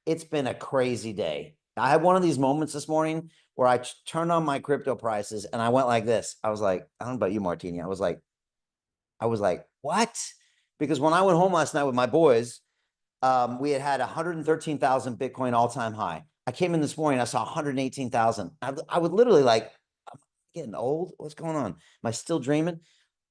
It's been a crazy day. I had one of these moments this morning where I turned on my crypto prices and I went like this. I was like, I don't know about you, Martini. I was like, what? Because when I went home last night with my boys, we had 113,000 Bitcoin all-time high. I came in this morning, I saw 118,000. I would literally like, I'm getting old. What's going on? Am I still dreaming?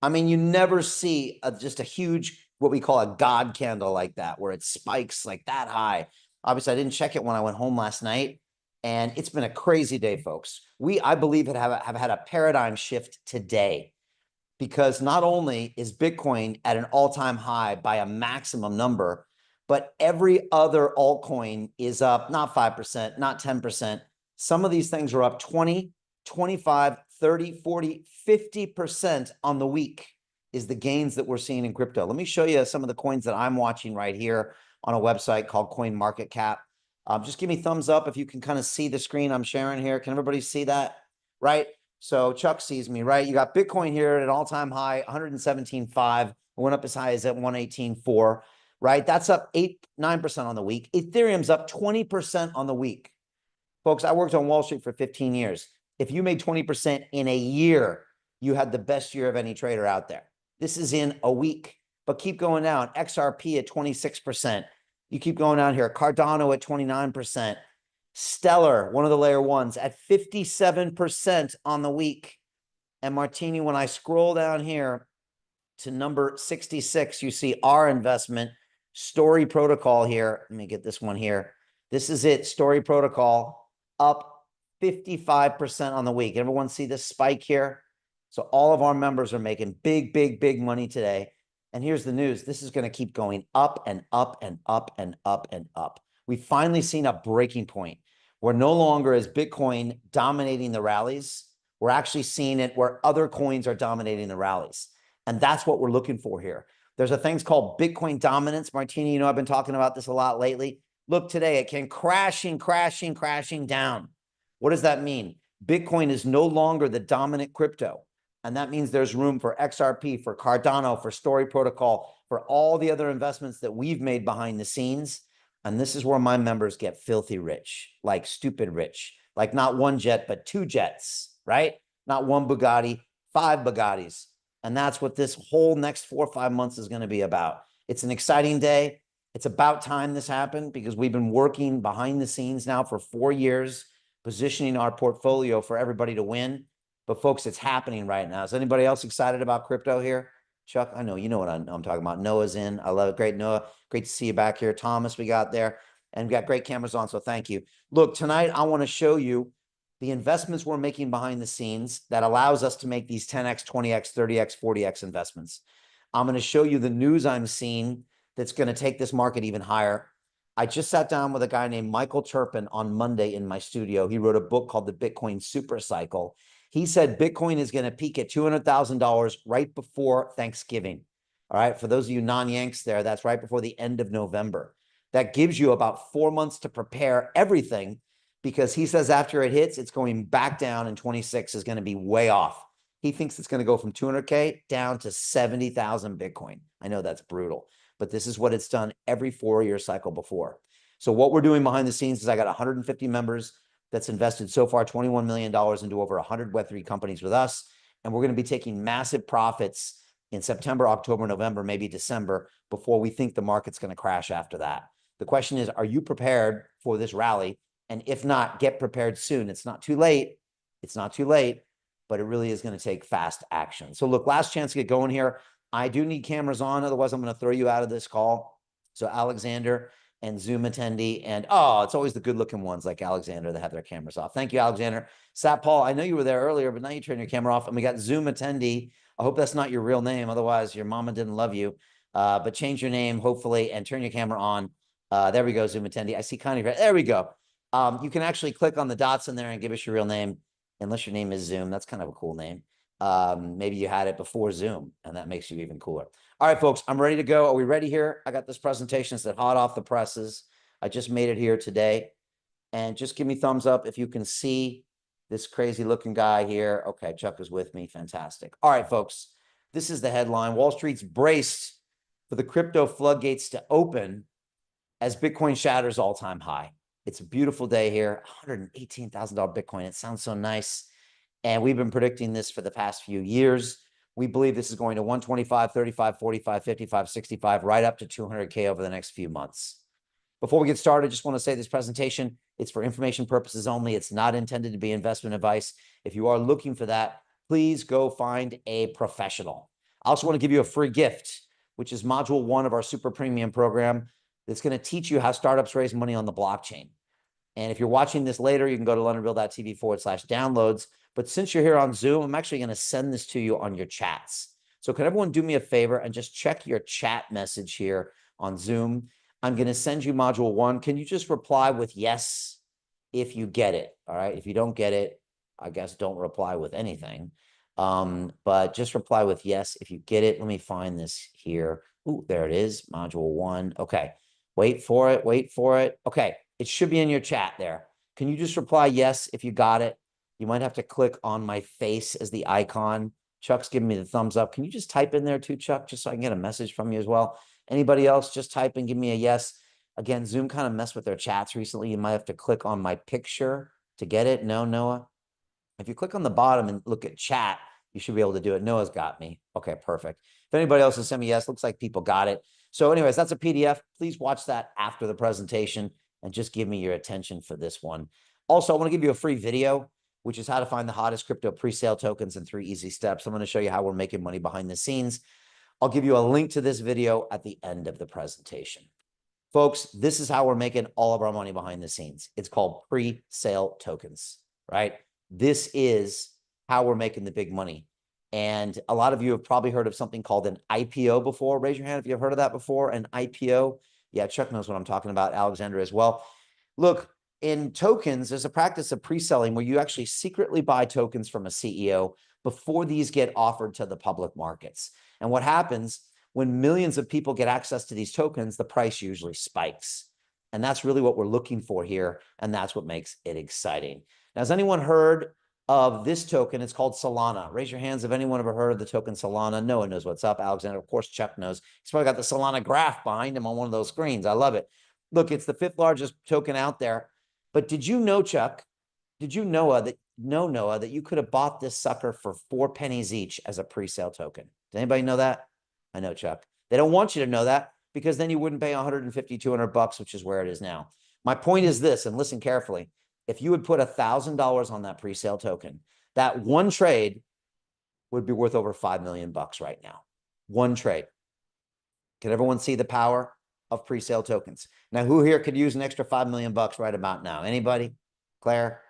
I mean, you never see just a huge, what we call a God candle like that, where it spikes like that high. Obviously, I didn't check it when I went home last night, and it's been a crazy day, folks. I believe, have had a paradigm shift today, because not only is Bitcoin at an all-time high by a maximum number, but every other altcoin is up, not 5%, not 10%. Some of these things are up 20, 25, 30, 40, 50% on the week is the gains that we're seeing in crypto. Let me show you some of the coins that I'm watching right here on a website called CoinMarketCap. Just give me thumbs up if you can kind of see the screen I'm sharing here. Can everybody see that? Right? So Chuck sees me, right? You got Bitcoin here at an all-time high, 117.5. It went up as high as at 118.4, right? That's up 9% on the week. Ethereum's up 20% on the week. Folks, I worked on Wall Street for 15 years. If you made 20% in a year, you had the best year of any trader out there. This is in a week, but keep going down. XRP at 26%. You keep going down here. Cardano at 29%. Stellar, one of the layer ones, at 57% on the week. And Martini, when I scroll down here to number 66, you see our investment, Story Protocol here. Let me get this one here. This is it, Story Protocol, up 55% on the week. Everyone see this spike here? So all of our members are making big, big, big money today. And here's the news. This is going to keep going up and up and up and up and up. We've finally seen a breaking point where no longer is Bitcoin dominating the rallies. We're actually seeing it where other coins are dominating the rallies. And that's what we're looking for here. There's a thing called Bitcoin dominance. Martini, you know, I've been talking about this a lot lately. Look, today it came crashing down. What does that mean? Bitcoin is no longer the dominant crypto. And that means there's room for XRP, for Cardano, for Story Protocol, for all the other investments that we've made behind the scenes. And this is where my members get filthy rich, like stupid rich, like not one jet, but two jets, right? Not one Bugatti, 5 Bugattis. And that's what this whole next 4 or 5 months is going to be about. It's an exciting day. It's about time this happened, because we've been working behind the scenes now for 4 years, positioning our portfolio for everybody to win. But folks, it's happening right now. Is anybody else excited about crypto here? Chuck, I know you know what I'm talking about. Noah's in. I love it. Great, Noah. Great to see you back here. Thomas, we got there. And we got great cameras on, so thank you. Look, tonight I want to show you the investments we're making behind the scenes that allows us to make these 10x, 20x, 30x, 40x investments. I'm going to show you the news I'm seeing that's going to take this market even higher. I just sat down with a guy named Michael Turpin on Monday in my studio. He wrote a book called The Bitcoin Super Cycle. He said Bitcoin is going to peak at $200,000 right before Thanksgiving. All right. For those of you non-Yanks there, that's right before the end of November. That gives you about 4 months to prepare everything, because he says after it hits, it's going back down, and 26 is going to be way off. He thinks it's going to go from 200K down to 70,000 Bitcoin. I know that's brutal, but this is what it's done every 4-year cycle before. So what we're doing behind the scenes is I got 150 members that's invested so far $21 million into over 100 Web3 companies with us. And we're going to be taking massive profits in September, October, November, maybe December, before we think the market's going to crash after that. The question is, are you prepared for this rally? And if not, get prepared soon. It's not too late. It's not too late, but it really is going to take fast action. So look, last chance to get going here. I do need cameras on. Otherwise, I'm going to throw you out of this call. So Alexander and Zoom attendee, and oh, it's always the good looking ones like Alexander that have their cameras off. Thank you, Alexander. Sat Paul, I know you were there earlier, but now you turn your camera off. And we got Zoom attendee. I hope that's not your real name. Otherwise, your mama didn't love you. But change your name, hopefully, and turn your camera on. There we go, Zoom attendee. I see Connie. There we go. You can actually click on the dots in there and give us your real name, unless your name is Zoom. That's kind of a cool name. Maybe you had it before Zoom, and that makes you even cooler. All right, folks, I'm ready to go. Are we ready here? I got this presentation that's hot off the presses. I just made it here today. And just give me thumbs up if you can see this crazy looking guy here. Okay, Chuck is with me. Fantastic. All right, folks, this is the headline. Wall Street's braced for the crypto floodgates to open as Bitcoin shatters all-time high. It's a beautiful day here, $118,000 Bitcoin. It sounds so nice. And we've been predicting this for the past few years. We believe this is going to 125, 35, 45, 55, 65, right up to 200K over the next few months. Before we get started, I just want to say this presentation, it's for information purposes only. It's not intended to be investment advice. If you are looking for that, please go find a professional. I also want to give you a free gift, which is module 1 of our super premium program that's going to teach you how startups raise money on the blockchain. And if you're watching this later, you can go to londonreal.tv/downloads. But since you're here on Zoom, I'm actually going to send this to you on your chats. So can everyone do me a favor and just check your chat message here on Zoom? I'm going to send you module 1. Can you just reply with yes if you get it? All right. If you don't get it, I guess don't reply with anything. But just reply with yes if you get it. Let me find this here. Ooh, there it is. Module 1. Okay. Wait for it. Wait for it. Okay. It should be in your chat there. Can you just reply yes if you got it? You might have to click on my face as the icon. Chuck's giving me the thumbs up. Can you just type in there too, Chuck, just so I can get a message from you as well? Anybody else, just type and give me a yes. Again, Zoom kind of messed with their chats recently. You might have to click on my picture to get it. No, Noah? If you click on the bottom and look at chat, you should be able to do it. Noah's got me. Okay, perfect. If anybody else has sent me yes, looks like people got it. So anyways, that's a PDF. Please watch that after the presentation and just give me your attention for this one. Also, I want to give you a free video, which is how to find the hottest crypto pre-sale tokens in 3 easy steps. I'm going to show you how we're making money behind the scenes. I'll give you a link to this video at the end of the presentation. Folks, this is how we're making all of our money behind the scenes. It's called pre-sale tokens, right? This is how we're making the big money. And a lot of you have probably heard of something called an IPO before. Raise your hand if you've heard of that before, an IPO. Yeah, Chuck knows what I'm talking about, Alexander as well. Look, in tokens, there's a practice of pre-selling where you actually secretly buy tokens from a CEO before these get offered to the public markets. And what happens when millions of people get access to these tokens, the price usually spikes. And that's really what we're looking for here. And that's what makes it exciting. Now, has anyone heard of this token? It's called Solana. Raise your hands if anyone ever heard of the token Solana. No one knows what's up. Alexander, of course, Chuck knows. He's probably got the Solana graph behind him on one of those screens. I love it. Look, it's the 5th largest token out there. But did you know, Chuck, did you know Noah, that you could have bought this sucker for 4 pennies each as a pre-sale token? Does anybody know that? I know, Chuck. They don't want you to know that because then you wouldn't pay 150, 200 bucks, which is where it is now. My point is this, and listen carefully. If you would put $1,000 on that pre-sale token, that one trade would be worth over 5 million bucks right now. One trade. Can everyone see the power of pre-sale tokens? Now, who here could use an extra 5 million bucks right about now? Anybody? Claire?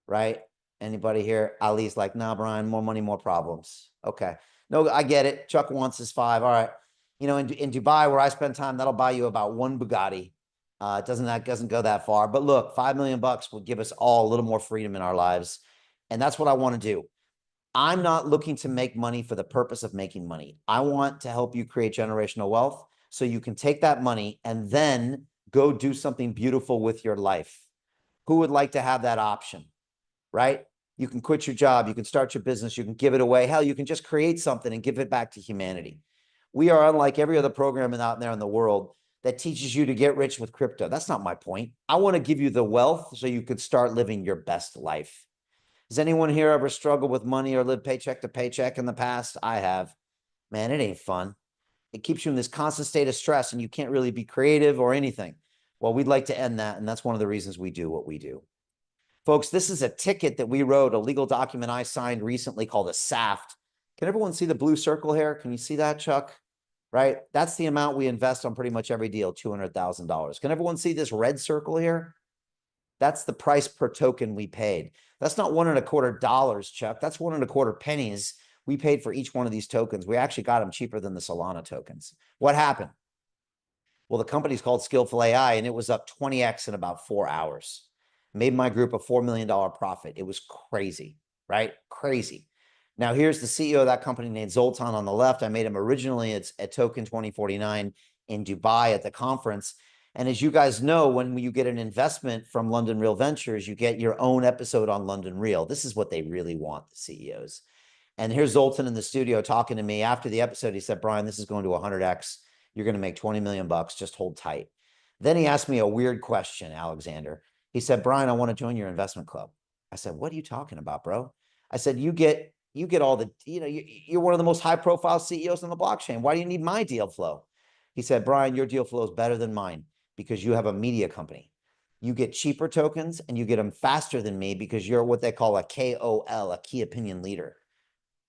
Right? Anybody here? Ali's like, nah, Brian, more money, more problems. Okay. No, I get it. Chuck wants his 5. All right. You know, in Dubai, where I spend time, that'll buy you about 1 Bugatti. It doesn't go that far. But look, 5 million bucks would give us all a little more freedom in our lives. And that's what I want to do. I'm not looking to make money for the purpose of making money. I want to help you create generational wealth so you can take that money and then go do something beautiful with your life. Who would like to have that option, right? You can quit your job. You can start your business. You can give it away. Hell, you can just create something and give it back to humanity. We are unlike every other program out there in the world that teaches you to get rich with crypto. That's not my point. I want to give you the wealth so you could start living your best life. Has anyone here ever struggled with money or lived paycheck to paycheck in the past? I have. Man, it ain't fun. It keeps you in this constant state of stress and you can't really be creative or anything. Well, we'd like to end that. And that's one of the reasons we do what we do. Folks, this is a ticket that we wrote, a legal document I signed recently called a SAFT. Can everyone see the blue circle here? Can you see that, Chuck? Right? That's the amount we invest on pretty much every deal, $200,000. Can everyone see this red circle here? That's the price per token we paid. That's not $1.25, Chuck. That's 1.25 pennies we paid for each one of these tokens. We actually got them cheaper than the Solana tokens. What happened? Well, the company's called Skillful AI, and it was up 20x in about 4 hours. Made my group a $4 million profit. It was crazy, right? Crazy. Now, here's the CEO of that company named Zoltan on the left. I made him originally at Token 2049 in Dubai at the conference. And as you guys know, when you get an investment from London Real Ventures, you get your own episode on London Real. This is what they really want, the CEOs. And here's Zoltan in the studio talking to me after the episode. He said, Brian, this is going to 100x. You're going to make 20 million bucks. Just hold tight. Then he asked me a weird question, Alexander. He said, Brian, I want to join your investment club. I said, what are you talking about, bro? I said, you get all the, you're one of the most high profile CEOs on the blockchain. Why do you need my deal flow? He said, Brian, your deal flow is better than mine because you have a media company. You get cheaper tokens and you get them faster than me because you're what they call a KOL, a key opinion leader.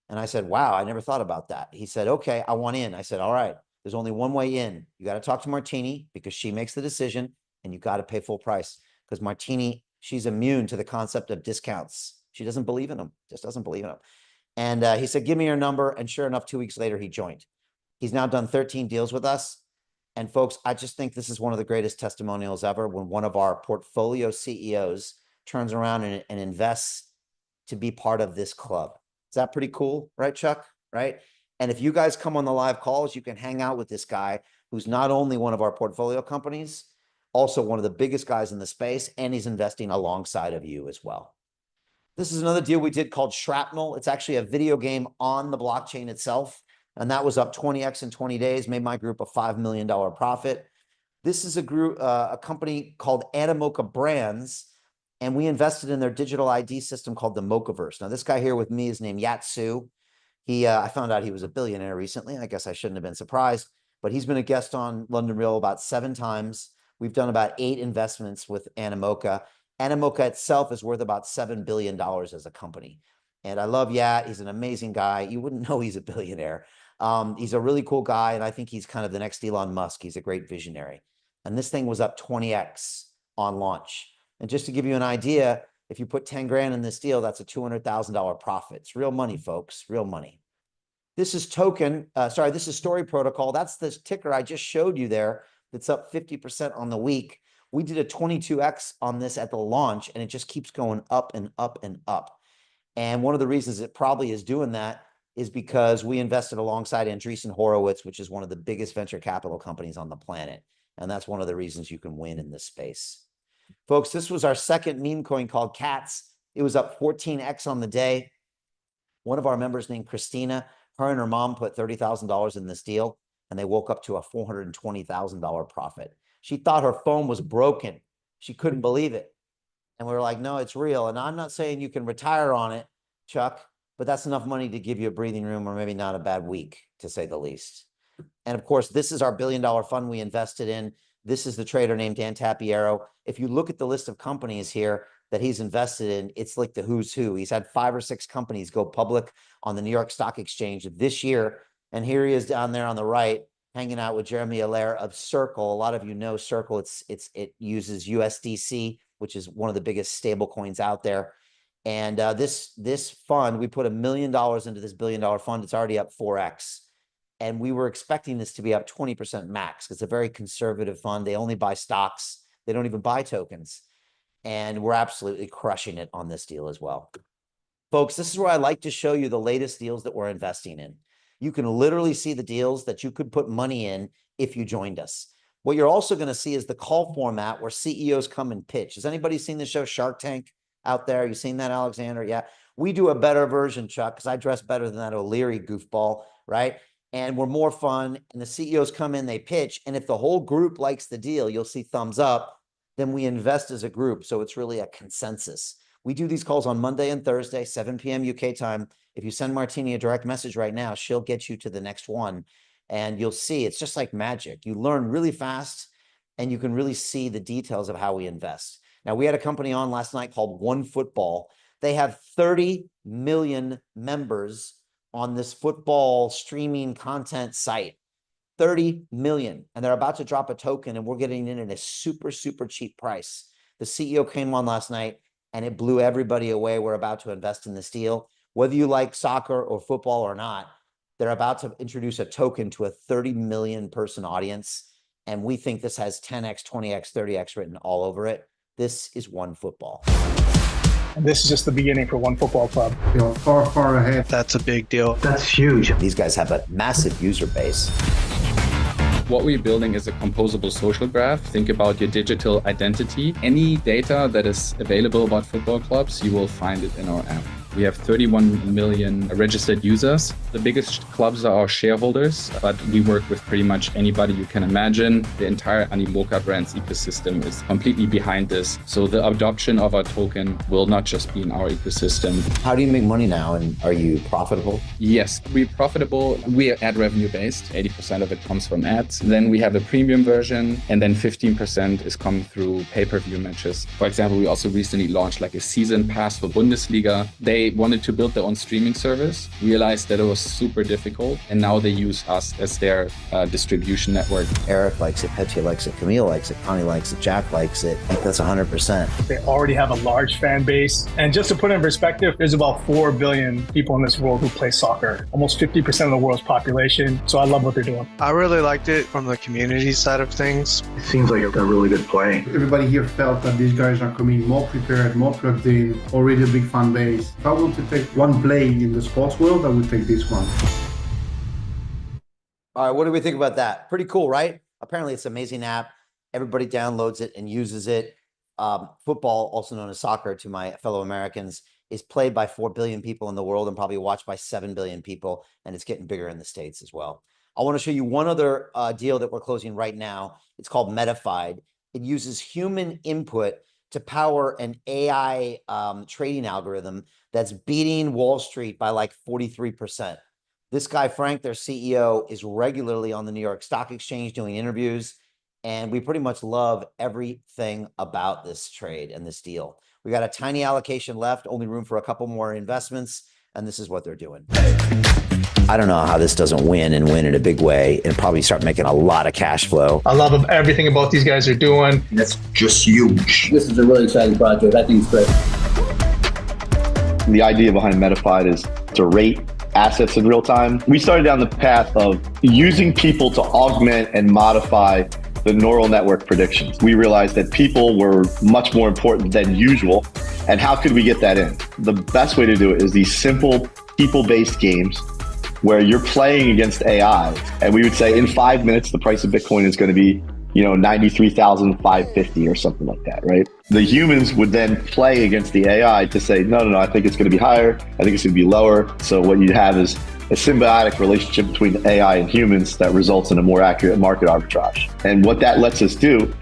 And I said, wow, I never thought about that. He said, okay, I want in. I said, all right, there's only one way in. You got to talk to Martini because she makes the decision and you got to pay full price because Martini, she's immune to the concept of discounts. She doesn't believe in them, just doesn't believe in them. And he said, give me your number. And sure enough, 2 weeks later, he joined. He's now done 13 deals with us. And folks, I just think this is one of the greatest testimonials ever when one of our portfolio CEOs turns around and invests to be part of this club. Is that pretty cool, right, Chuck? Right? And if you guys come on the live calls, you can hang out with this guy who's not only one of our portfolio companies, also one of the biggest guys in the space, and he's investing alongside of you as well. This is another deal we did called Shrapnel. It's actually a video game on the blockchain itself. And that was up 20x in 20 days, made my group a $5 million profit. This is a company called Animoca Brands, and we invested in their digital ID system called the Mochaverse. Now, this guy here with me is named Yatsu. I found out he was a billionaire recently. I guess I shouldn't have been surprised, but he's been a guest on London Real about 7 times. We've done about 8 investments with Animoca. Animoca itself is worth about $7 billion as a company. And I love Yat. He's an amazing guy. You wouldn't know he's a billionaire. He's a really cool guy, and I think he's kind of the next Elon Musk. He's a great visionary. And this thing was up 20x on launch. And just to give you an idea, if you put 10 grand in this deal, that's a $200,000 profit. It's real money, folks, real money. This is this is Story Protocol. That's the ticker I just showed you there. That's up 50% on the week. We did a 22x on this at the launch, and it just keeps going up and up and up. And one of the reasons it probably is doing that is because we invested alongside Andreessen Horowitz, which is one of the biggest venture capital companies on the planet. And that's one of the reasons you can win in this space. Folks, this was our second meme coin called Cats. It was up 14x on the day. One of our members named Christina, her and her mom put $30,000 in this deal, and they woke up to a $420,000 profit. She thought her phone was broken. She couldn't believe it. And we were like, no, it's real. And I'm not saying you can retire on it, Chuck, but that's enough money to give you a breathing room or maybe not a bad week, to say the least. And of course, this is our $1 billion fund we invested in. This is the trader named Dan Tapiero. If you look at the list of companies here that he's invested in, it's like the who's who. He's had 5 or 6 companies go public on the New York Stock Exchange this year. And here he is down there on the right, hanging out with Jeremy Allaire of Circle. A lot of you know Circle. It uses USDC, which is one of the biggest stable coins out there. And this fund, we put $1 million into this $1 billion fund. It's already up 4x. And we were expecting this to be up 20% max. It's a very conservative fund. They only buy stocks. They don't even buy tokens. And we're absolutely crushing it on this deal as well. Folks, this is where I like to show you the latest deals that we're investing in. You can literally see the deals that you could put money in if you joined us. What you're also going to see is the call format where CEOs come and pitch. Has anybody seen the show Shark Tank out there? You seen that, Alexander? Yeah. We do a better version, Chuck, because I dress better than that O'Leary goofball, right? And we're more fun. And the CEOs come in, they pitch. And if the whole group likes the deal, you'll see thumbs up. Then we invest as a group. So it's really a consensus. We do these calls on Monday and Thursday, 7 p.m. UK time. If you send Martini a direct message right now, she'll get you to the next one. And you'll see it's just like magic. You learn really fast, and you can really see the details of how we invest. Now, we had a company on last night called One Football. They have 30 million members on this football streaming content site. 30 million. And they're about to drop a token, and we're getting in at a super, super cheap price. The CEO came on last night, and it blew everybody away. We're about to invest in this deal. Whether you like soccer or football or not, they're about to introduce a token to a 30 million person audience. And we think this has 10x, 20x, 30x written all over it. This is One Football. And this is just the beginning for One Football Club. You're far, far ahead. That's a big deal. That's huge. These guys have a massive user base. What we're building is a composable social graph. Think about your digital identity. Any data that is available about football clubs, you will find it in our app. We have 31 million registered users. The biggest clubs are our shareholders, but we work with pretty much anybody you can imagine. The entire Animoca Brands ecosystem is completely behind this. So the adoption of our token will not just be in our ecosystem. How do you make money now, and are you profitable? Yes, we're profitable. We are ad revenue based. 80% of it comes from ads. Then we have a premium version, and then 15% is come through pay-per-view matches. For example, we also recently launched like a season pass for Bundesliga. They wanted to build their own streaming service, realized that it was super difficult, and now they use us as their distribution network. Eric likes it, Petya likes it, Camille likes it, Connie likes it, Jack likes it. I think that's 100%. They already have a large fan base. And just to put it in perspective, there's about 4 billion people in this world who play soccer, almost 50% of the world's population. So I love what they're doing. I really liked it from the community side of things. It seems like a really good play. Everybody here felt that these guys are coming more prepared, more plugged in, already a big fan base. If I want to take one play in the sports world, I would take this one. All right, what do we think about that? Pretty cool, right? Apparently it's an amazing app. Everybody downloads it and uses it. Football, also known as soccer to my fellow Americans, is played by 4 billion people in the world and probably watched by 7 billion people, and it's getting bigger in the States as well. I want to show you one other deal that we're closing right now. It's called Metafied. It uses human input to power an AI trading algorithm that's beating Wall Street by like 43%. This guy, Frank, their CEO, is regularly on the New York Stock Exchange doing interviews, and we pretty much love everything about this trade and this deal. We got a tiny allocation left, only room for a couple more investments, and this is what they're doing. I don't know how this doesn't win in a big way and probably start making a lot of cash flow. I love everything about these guys are doing. That's just huge. This is a really exciting project. I think it's great. The idea behind Metafied is to rate assets in real time. We started down the path of using people to augment and modify the neural network predictions. We realized that people were much more important than usual. And how could we get that in? The best way to do it is these simple people-based games where you're playing against AI. And we would say in 5 minutes, the price of Bitcoin is going to be, 93,550 or something like that, right? The humans would then play against the AI to say, no, I think it's going to be higher. I think it's going to be lower. So what you have is a symbiotic relationship between the AI and humans that results in a more accurate market arbitrage. And what that lets us do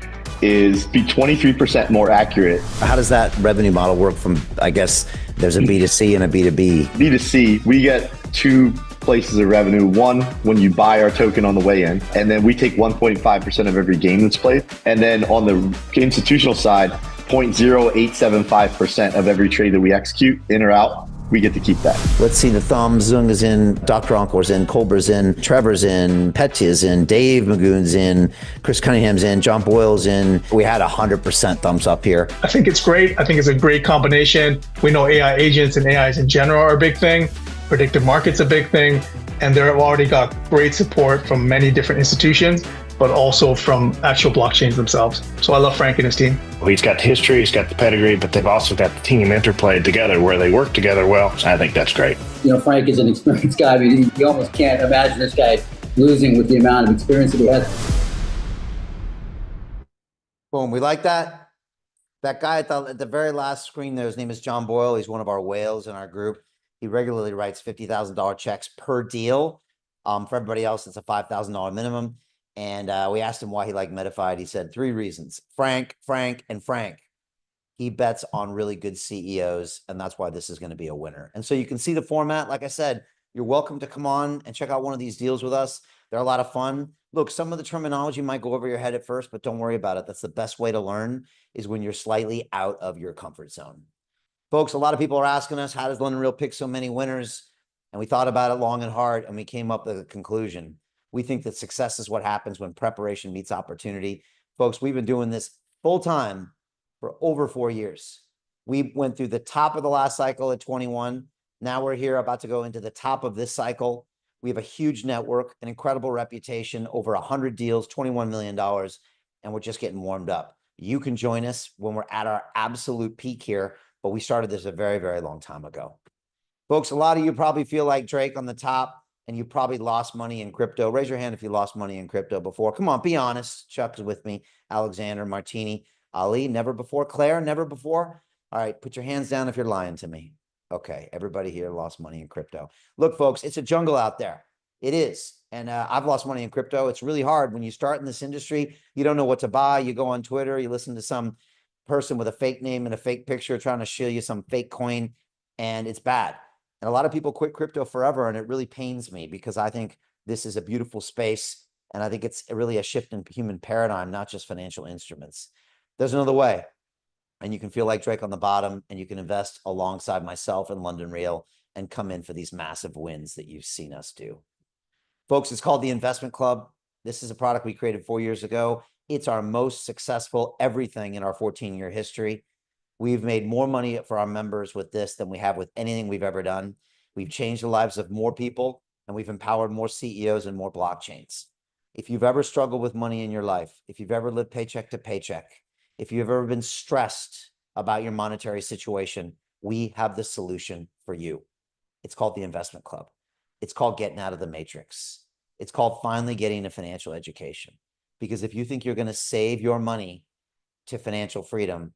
is be 23% more accurate. How does that revenue model work from, I guess, there's a B2C and a B2B? B2C, we get 2 places of revenue. One, when you buy our token on the way in, and then we take 1.5% of every game that's played. And then on the institutional side, 0.0875% of every trade that we execute in or out, we get to keep that. Let's see, the thumbs. Zung is in, Dr. Encore's in, Colber's in, Trevor's in, Petya's in, Dave Magoon's in, Chris Cunningham's in, John Boyle's in. We had 100% thumbs up here. I think it's great. I think it's a great combination. We know AI agents and AIs in general are a big thing. Predictive market's a big thing. And they've already got great support from many different institutions, but also from actual blockchains themselves. So I love Frank and his team. Well, he's got the history, he's got the pedigree, but they've also got the team interplayed together where they work together well. So I think that's great. Frank is an experienced guy. I mean, you almost can't imagine this guy losing with the amount of experience that he has. Boom, we like that. That guy at the very last screen there, his name is John Boyle. He's one of our whales in our group. He regularly writes $50,000 checks per deal. For everybody else, it's a $5,000 minimum. And we asked him why he liked Metafied. He said 3 reasons: Frank, and Frank. He bets on really good CEOs, and that's why this is going to be a winner. And so you can see the format. Like I said, you're welcome to come on and check out one of these deals with us. They're a lot of fun. Look, some of the terminology might go over your head at first, but don't worry about it. That's the best way to learn, is when you're slightly out of your comfort zone. Folks, a lot of people are asking us, how does London Real pick so many winners? And we thought about it long and hard, and we came up with a conclusion. We think that success is what happens when preparation meets opportunity. Folks, we've been doing this full time for over 4 years. We went through the top of the last cycle at 21. Now we're here about to go into the top of this cycle. We have a huge network, an incredible reputation, over 100 deals, $21 million, and we're just getting warmed up. You can join us when we're at our absolute peak here, but we started this a very, very long time ago. Folks, a lot of you probably feel like Drake on the top, and you probably lost money in crypto. Raise your hand if you lost money in crypto before. Come on, be honest. Chuck is with me. Alexander, Martini, Ali, never before. Claire, never before. All right, put your hands down if you're lying to me. Okay, everybody here lost money in crypto. Look, folks, it's a jungle out there. It is. And I've lost money in crypto. It's really hard when you start in this industry. You don't know what to buy. You go on Twitter, you listen to some person with a fake name and a fake picture trying to shill you some fake coin, and it's bad. And a lot of people quit crypto forever, and it really pains me because I think this is a beautiful space, and I think it's really a shift in human paradigm, not just financial instruments. There's another way, and you can feel like Drake on the bottom, and you can invest alongside myself and London Real and come in for these massive wins that you've seen us do. Folks, it's called the Investment Club. This is a product we created 4 years ago. It's our most successful everything in our 14-year history. We've made more money for our members with this than we have with anything we've ever done. We've changed the lives of more people, and we've empowered more CEOs and more blockchains. If you've ever struggled with money in your life, if you've ever lived paycheck to paycheck, if you've ever been stressed about your monetary situation, we have the solution for you. It's called the Investment Club. It's called getting out of the matrix. It's called finally getting a financial education. Because if you think you're going to save your money to financial freedom,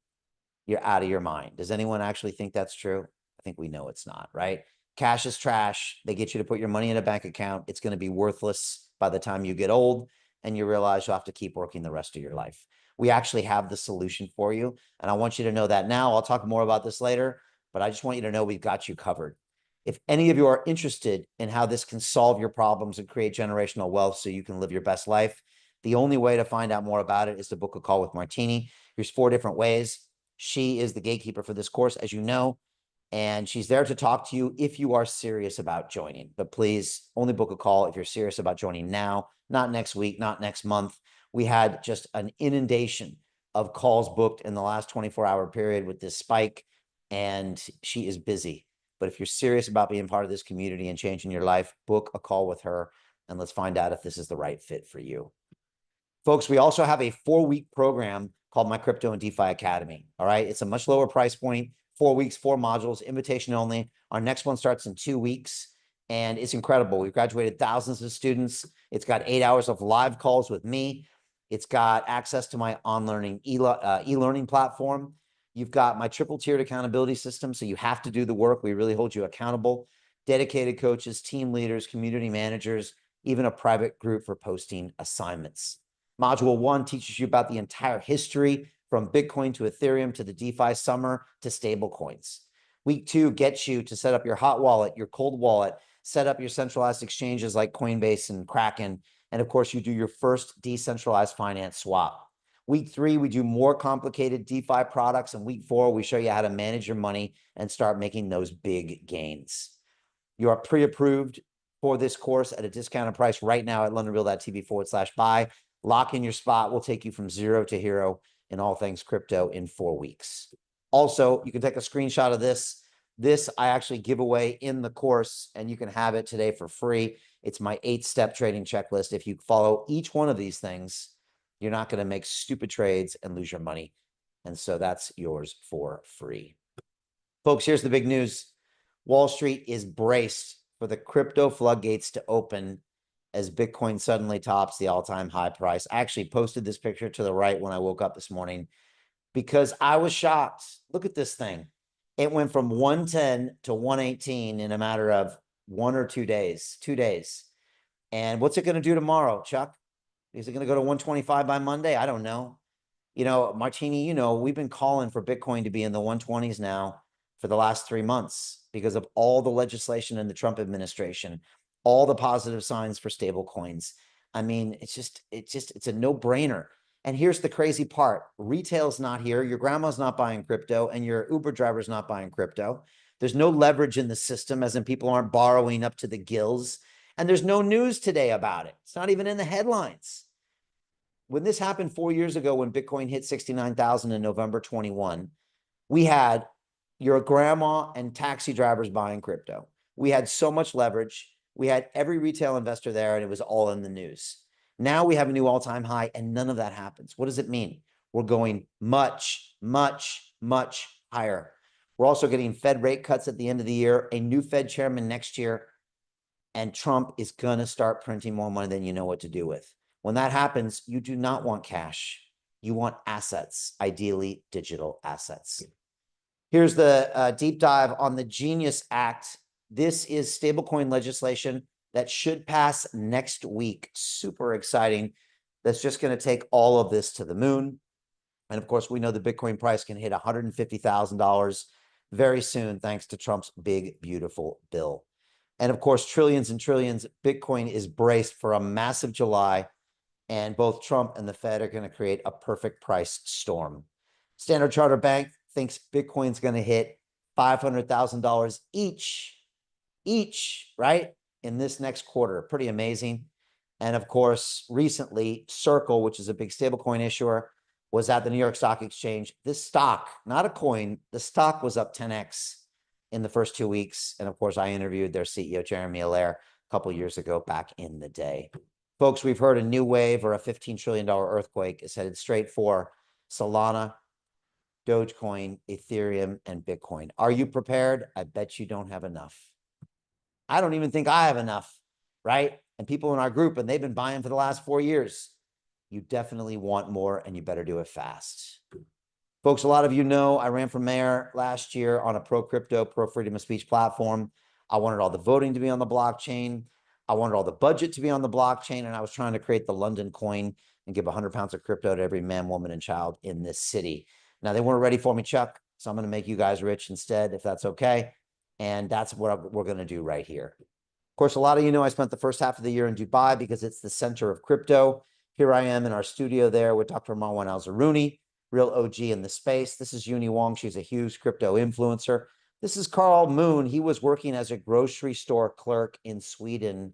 you're out of your mind. Does anyone actually think that's true? I think we know it's not, right? Cash is trash. They get you to put your money in a bank account. It's going to be worthless by the time you get old, and you realize you'll have to keep working the rest of your life. We actually have the solution for you, and I want you to know that now. I'll talk more about this later, but I just want you to know we've got you covered. If any of you are interested in how this can solve your problems and create generational wealth so you can live your best life, the only way to find out more about it is to book a call with Martini. Here's 4 different ways. She is the gatekeeper for this course, as you know, and she's there to talk to you if you are serious about joining. But please only book a call if you're serious about joining now, not next week, not next month. We had just an inundation of calls booked in the last 24-hour period with this spike, and she is busy. But if you're serious about being part of this community and changing your life, book a call with her, and let's find out if this is the right fit for you. Folks, we also have a 4-week program called My Crypto and DeFi Academy. All right. It's a much lower price point, 4 weeks, 4 modules, invitation only. Our next one starts in 2 weeks, and it's incredible. We've graduated thousands of students. It's got 8 hours of live calls with me. It's got access to my on-learning e-learning platform. You've got my triple-tiered accountability system, so you have to do the work. We really hold you accountable. Dedicated coaches, team leaders, community managers, even a private group for posting assignments. Module 1 teaches you about the entire history from Bitcoin to Ethereum to the DeFi summer to stable coins. Week 2 gets you to set up your hot wallet, your cold wallet, set up your centralized exchanges like Coinbase and Kraken. And of course, you do your first decentralized finance swap. Week 3, we do more complicated DeFi products. And week 4, we show you how to manage your money and start making those big gains. You are pre-approved for this course at a discounted price right now at londonreal.tv/buy. Lock in your spot. We'll take you from 0 to hero in all things crypto in 4 weeks. Also, you can take a screenshot of this. This I actually give away in the course, and you can have it today for free. It's my 8-step trading checklist. If you follow each one of these things, you're not going to make stupid trades and lose your money. And so that's yours for free. Folks, here's the big news. Wall Street is braced for the crypto floodgates to open as Bitcoin suddenly tops the all-time high price. I actually posted this picture to the right when I woke up this morning because I was shocked. Look at this thing. It went from 110 to 118 in a matter of 1 or 2 days, 2 days. And what's it going to do tomorrow, Chuck? Is it going to go to 125 by Monday? I don't know. You know, Martini, you know, we've been calling for Bitcoin to be in the 120s now for the last 3 months because of all the legislation in the Trump administration, all the positive signs for stable coins. I mean, it's a no-brainer. And here's the crazy part. Retail's not here. Your grandma's not buying crypto, and your Uber driver's not buying crypto. There's no leverage in the system, as in people aren't borrowing up to the gills. And there's no news today about it. It's not even in the headlines. When this happened 4 years ago, when Bitcoin hit 69,000 in November 21, we had your grandma and taxi drivers buying crypto. We had so much leverage. We had every retail investor there, and it was all in the news. Now we have a new all-time high, and none of that happens. What does it mean? We're going much, much, much higher. We're also getting Fed rate cuts at the end of the year, a new Fed chairman next year, and Trump is going to start printing more money than you know what to do with. When that happens, you do not want cash. You want assets, ideally digital assets. Here's the deep dive on the Genius Act. This is stablecoin legislation that should pass next week. Super exciting. That's just going to take all of this to the moon. And of course, we know the Bitcoin price can hit $150,000 very soon, thanks to Trump's big, beautiful bill. And of course, trillions and trillions. Bitcoin is braced for a massive July, and both Trump and the Fed are going to create a perfect price storm. Standard Chartered Bank thinks Bitcoin's going to hit $500,000 each, right, in this next quarter. Pretty amazing. And of course, recently, Circle, which is a big stablecoin issuer, was at the New York Stock Exchange. This stock, not a coin, the stock was up 10x in the first 2 weeks. And of course, I interviewed their CEO, Jeremy Allaire, a couple years ago back in the day. Folks, we've heard a new wave or a $15 trillion earthquake is headed straight for Solana, Dogecoin, Ethereum, and Bitcoin. Are you prepared? I bet you don't have enough. I don't even think I have enough, right? And people in our group, and they've been buying for the last 4 years. You definitely want more, and you better do it fast. Folks, a lot of you know I ran for mayor last year on a pro-crypto, pro-freedom of speech platform. I wanted all the voting to be on the blockchain. I wanted all the budget to be on the blockchain, and I was trying to create the London coin and give 100 pounds of crypto to every man, woman, and child in this city. Now, they weren't ready for me, Chuck, so I'm going to make you guys rich instead, if that's okay. And that's what we're going to do right here. Of course, a lot of you know I spent the first half of the year in Dubai because it's the center of crypto. Here I am in our studio there with Dr. Marwan Al-Zaruni, real OG in the space. This is Uni Wong. She's a huge crypto influencer. This is Carl Moon. He was working as a grocery store clerk in Sweden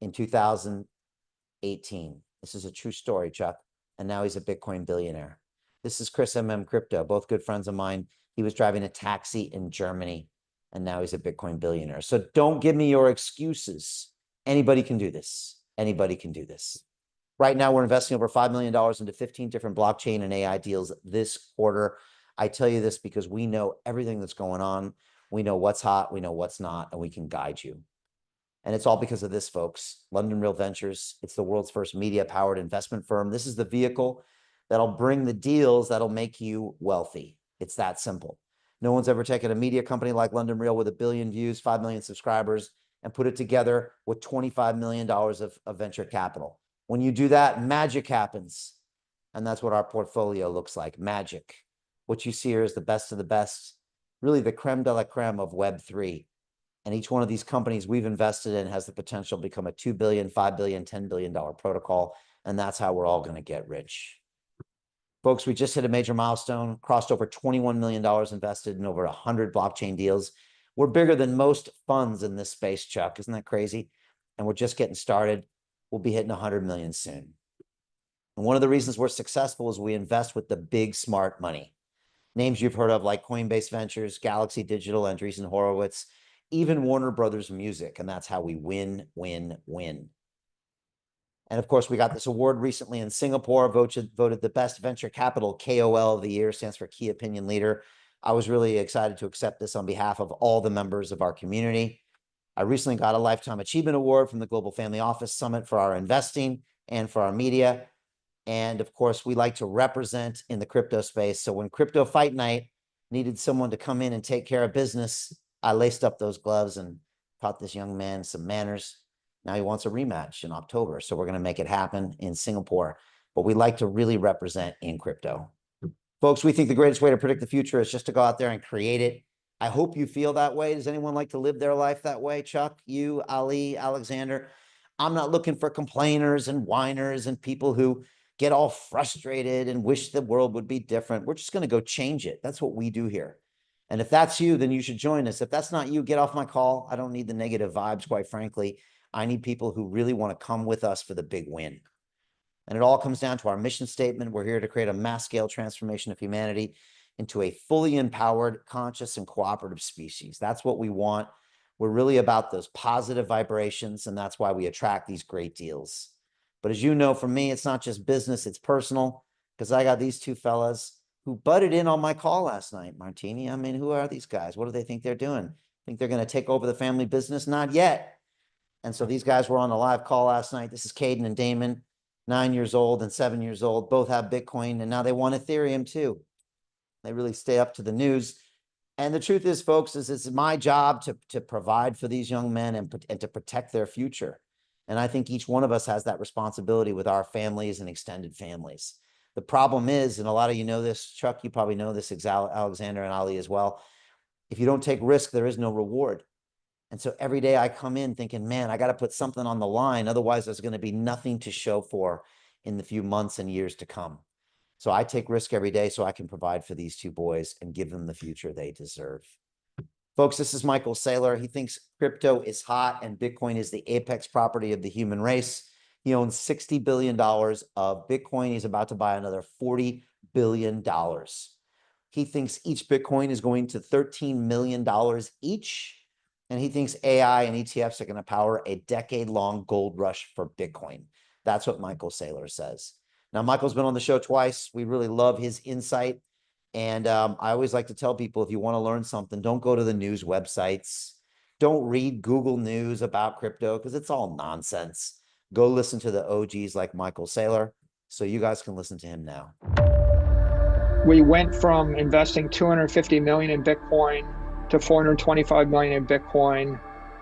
in 2018. This is a true story, Chuck. And now he's a Bitcoin billionaire. This is Chris Crypto, both good friends of mine. He was driving a taxi in Germany, and now he's a Bitcoin billionaire. So don't give me your excuses. Anybody can do this. Anybody can do this. Right now, we're investing over $5 million into 15 different blockchain and AI deals this quarter. I tell you this because we know everything that's going on. We know what's hot, we know what's not, and we can guide you. And it's all because of this, folks. London Real Ventures. It's the world's first media-powered investment firm. This is the vehicle that'll bring the deals that'll make you wealthy. It's that simple. No one's ever taken a media company like London Real with 1 billion views, 5 million subscribers, and put it together with $25 million of venture capital. When you do that, magic happens. And that's what our portfolio looks like, magic. What you see here is the best of the best, really the creme de la creme of Web3. And each one of these companies we've invested in has the potential to become a $2 billion, $5 billion, $10 billion protocol. And that's how we're all going to get rich. Folks, we just hit a major milestone, crossed over $21 million invested in over 100 blockchain deals. We're bigger than most funds in this space, Chuck. Isn't that crazy? And we're just getting started. We'll be hitting 100 million soon. And one of the reasons we're successful is we invest with the big smart money. Names you've heard of like Coinbase Ventures, Galaxy Digital, Andreessen Horowitz, even Warner Brothers Music. And that's how we win, win, win. And of course, we got this award recently in Singapore, voted the best venture capital KOL of the year, stands for Key Opinion Leader. I was really excited to accept this on behalf of all the members of our community. I recently got a Lifetime Achievement Award from the Global Family Office Summit for our investing and for our media. And of course, we like to represent in the crypto space. So when Crypto Fight Night needed someone to come in and take care of business, I laced up those gloves and taught this young man some manners. Now he wants a rematch in October. So we're going to make it happen in Singapore. But we like to really represent in crypto. Folks, we think the greatest way to predict the future is just to go out there and create it. I hope you feel that way. Does anyone like to live their life that way? Chuck, you, Ali, Alexander? I'm not looking for complainers and whiners and people who get all frustrated and wish the world would be different. We're just going to go change it. That's what we do here. And if that's you, then you should join us. If that's not you, get off my call. I don't need the negative vibes, quite frankly. I need people who really want to come with us for the big win. And it all comes down to our mission statement. We're here to create a mass scale transformation of humanity into a fully empowered, conscious, and cooperative species. That's what we want. We're really about those positive vibrations, and that's why we attract these great deals. But as you know, for me, it's not just business, it's personal, because I got these two fellas who butted in on my call last night, Martini. I mean, who are these guys? What do they think they're doing? Think they're going to take over the family business? Not yet. And so these guys were on the live call last night. This is Caden and Damon, 9 years old and 7 years old. Both have Bitcoin, and now they want Ethereum too. They really stay up to the news. And the truth is, folks, is it's my job to provide for these young men and to protect their future. And I think each one of us has that responsibility with our families and extended families. The problem is, and a lot of you know this, Chuck, you probably know this, Alexander and Ali as well. If you don't take risk, there is no reward. And so every day I come in thinking, man, I got to put something on the line. Otherwise, there's going to be nothing to show for in the few months and years to come. So I take risk every day so I can provide for these two boys and give them the future they deserve. Folks, this is Michael Saylor. He thinks crypto is hot and Bitcoin is the apex property of the human race. He owns $60 billion of Bitcoin. He's about to buy another $40 billion. He thinks each Bitcoin is going to $13 million each. And he thinks AI and ETFs are going to power a decade-long gold rush for Bitcoin. That's what Michael Saylor says. Now, Michael's been on the show twice. We really love his insight. And I always like to tell people, if you want to learn something, don't go to the news websites. Don't read Google News about crypto because it's all nonsense. Go listen to the OGs like Michael Saylor. So you guys can listen to him now. We went from investing 250 million in Bitcoin to 425 million in Bitcoin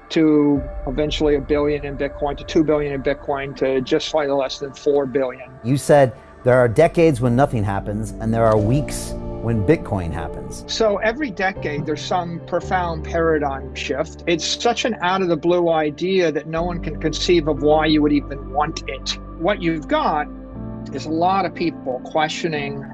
to eventually $1 billion in Bitcoin to $2 billion in Bitcoin to just slightly less than $4 billion. You said there are decades when nothing happens and there are weeks when Bitcoin happens. So every decade there's some profound paradigm shift. It's such an out of the blue idea that no one can conceive of why you would even want it. What you've got is a lot of people questioning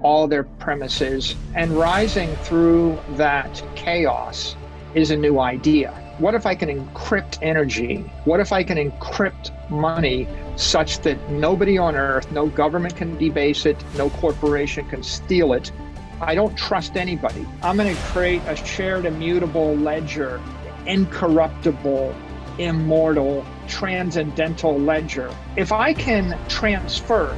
all their premises, and rising through that chaos is a new idea. What if I can encrypt energy? What if I can encrypt money such that nobody on earth, no government can debase it, no corporation can steal it? I don't trust anybody. I'm going to create a shared immutable ledger, incorruptible, immortal, transcendental ledger. If I can transfer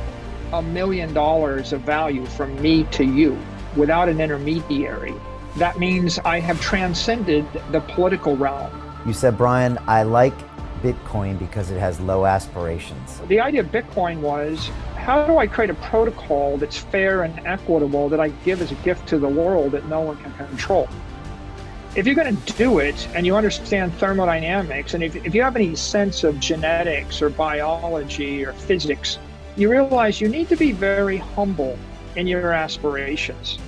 $1 million of value from me to you without an intermediary, that means I have transcended the political realm. You said, Brian, I like Bitcoin because it has low aspirations. The idea of Bitcoin was, how do I create a protocol that's fair and equitable that I give as a gift to the world that no one can control? If you're going to do it and you understand thermodynamics, and if you have any sense of genetics or biology or physics, you realize you need to be very humble in your aspirations.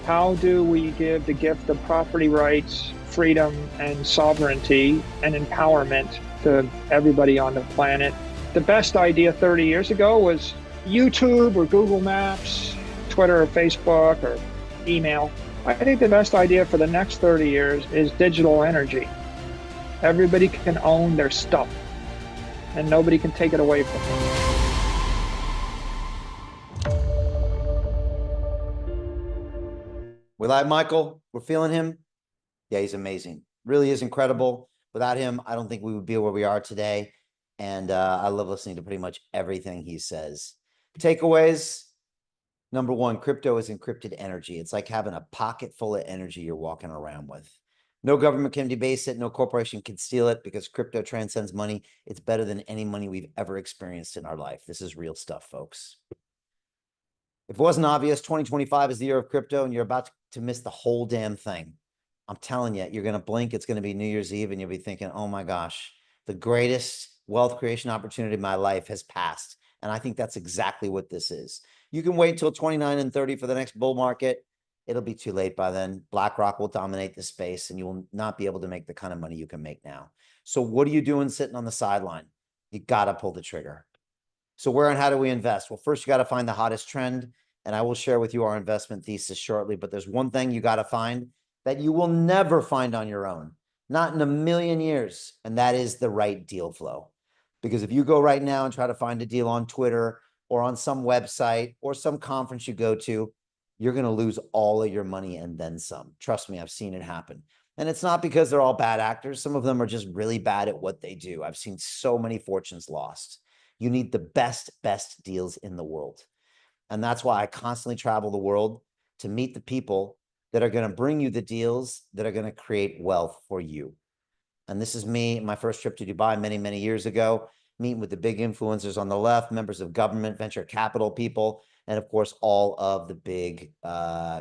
How do we give the gift of property rights, freedom, and sovereignty and empowerment to everybody on the planet? The best idea 30 years ago was YouTube or Google Maps, Twitter or Facebook or email. I think the best idea for the next 30 years is digital energy. Everybody can own their stuff and nobody can take it away from them. We like Michael. We're feeling him. Yeah, he's amazing. Really is incredible. Without him, I don't think we would be where we are today. And I love listening to pretty much everything he says. Takeaways. Number one, crypto is encrypted energy. It's like having a pocket full of energy you're walking around with. No government can debase it. No corporation can steal it because crypto transcends money. It's better than any money we've ever experienced in our life. This is real stuff, folks. If it wasn't obvious, 2025 is the year of crypto and you're about to miss the whole damn thing. I'm telling you, you're going to blink. It's going to be New Year's Eve and you'll be thinking, oh my gosh, the greatest wealth creation opportunity of my life has passed. And I think that's exactly what this is. You can wait until 29 and 30 for the next bull market. It'll be too late by then. BlackRock will dominate the space and you will not be able to make the kind of money you can make now. So what are you doing sitting on the sideline? You got to pull the trigger. So where and how do we invest? Well, first you got to find the hottest trend, and I will share with you our investment thesis shortly, but there's one thing you got to find that you will never find on your own, not in a million years, and that is the right deal flow. Because if you go right now and try to find a deal on Twitter or on some website or some conference you go to, you're going to lose all of your money and then some. Trust me, I've seen it happen. And it's not because they're all bad actors. Some of them are just really bad at what they do. I've seen so many fortunes lost. You need the best deals in the world. And that's why I constantly travel the world to meet the people that are going to bring you the deals that are going to create wealth for you. And this is me, my first trip to Dubai many years ago, meeting with the big influencers on the left, members of government, venture capital people, and of course, all of the big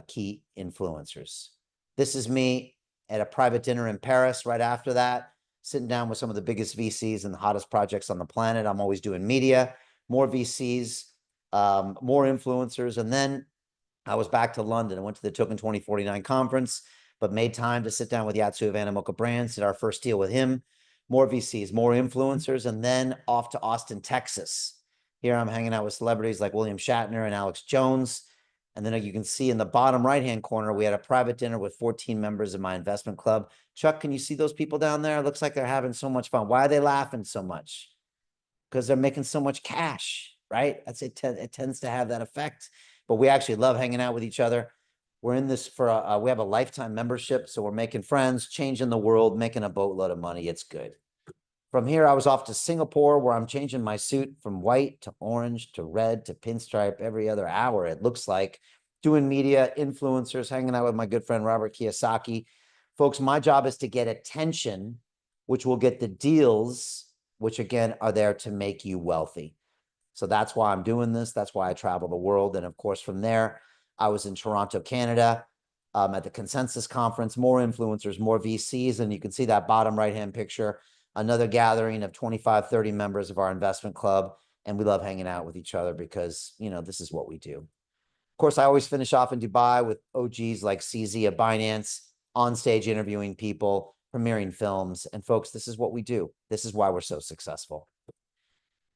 key influencers. This is me at a private dinner in Paris right after that, sitting down with some of the biggest VCs and the hottest projects on the planet. I'm always doing media, more VCs, more influencers. And then I was back to London. I went to the Token 2049 conference, but made time to sit down with Yatsu of Animoca Brands, did our first deal with him, more VCs, more influencers, and then off to Austin, Texas. Here I'm hanging out with celebrities like William Shatner and Alex Jones. And then you can see in the bottom right-hand corner, we had a private dinner with 14 members of my investment club. Chuck, can you see those people down there? It looks like they're having so much fun. Why are they laughing so much? Because they're making so much cash, right? It tends to have that effect. But we actually love hanging out with each other. We're in this for we have a lifetime membership, so we're making friends, changing the world, making a boatload of money. It's good. From here, I was off to Singapore, where I'm changing my suit from white to orange to red to pinstripe every other hour, it looks like, doing media, influencers, hanging out with my good friend Robert Kiyosaki. Folks, my job is to get attention, which will get the deals, which again are there to make you wealthy. So that's why I'm doing this. That's why I travel the world. And of course, from there, I was in Toronto, Canada, at the Consensus Conference, more influencers, more VCs. And you can see that bottom right-hand picture, another gathering of 25, 30 members of our investment club. And we love hanging out with each other because, you know, this is what we do. Of course, I always finish off in Dubai with OGs like CZ at Binance, on stage interviewing people, premiering films. And folks, this is what we do. This is why we're so successful.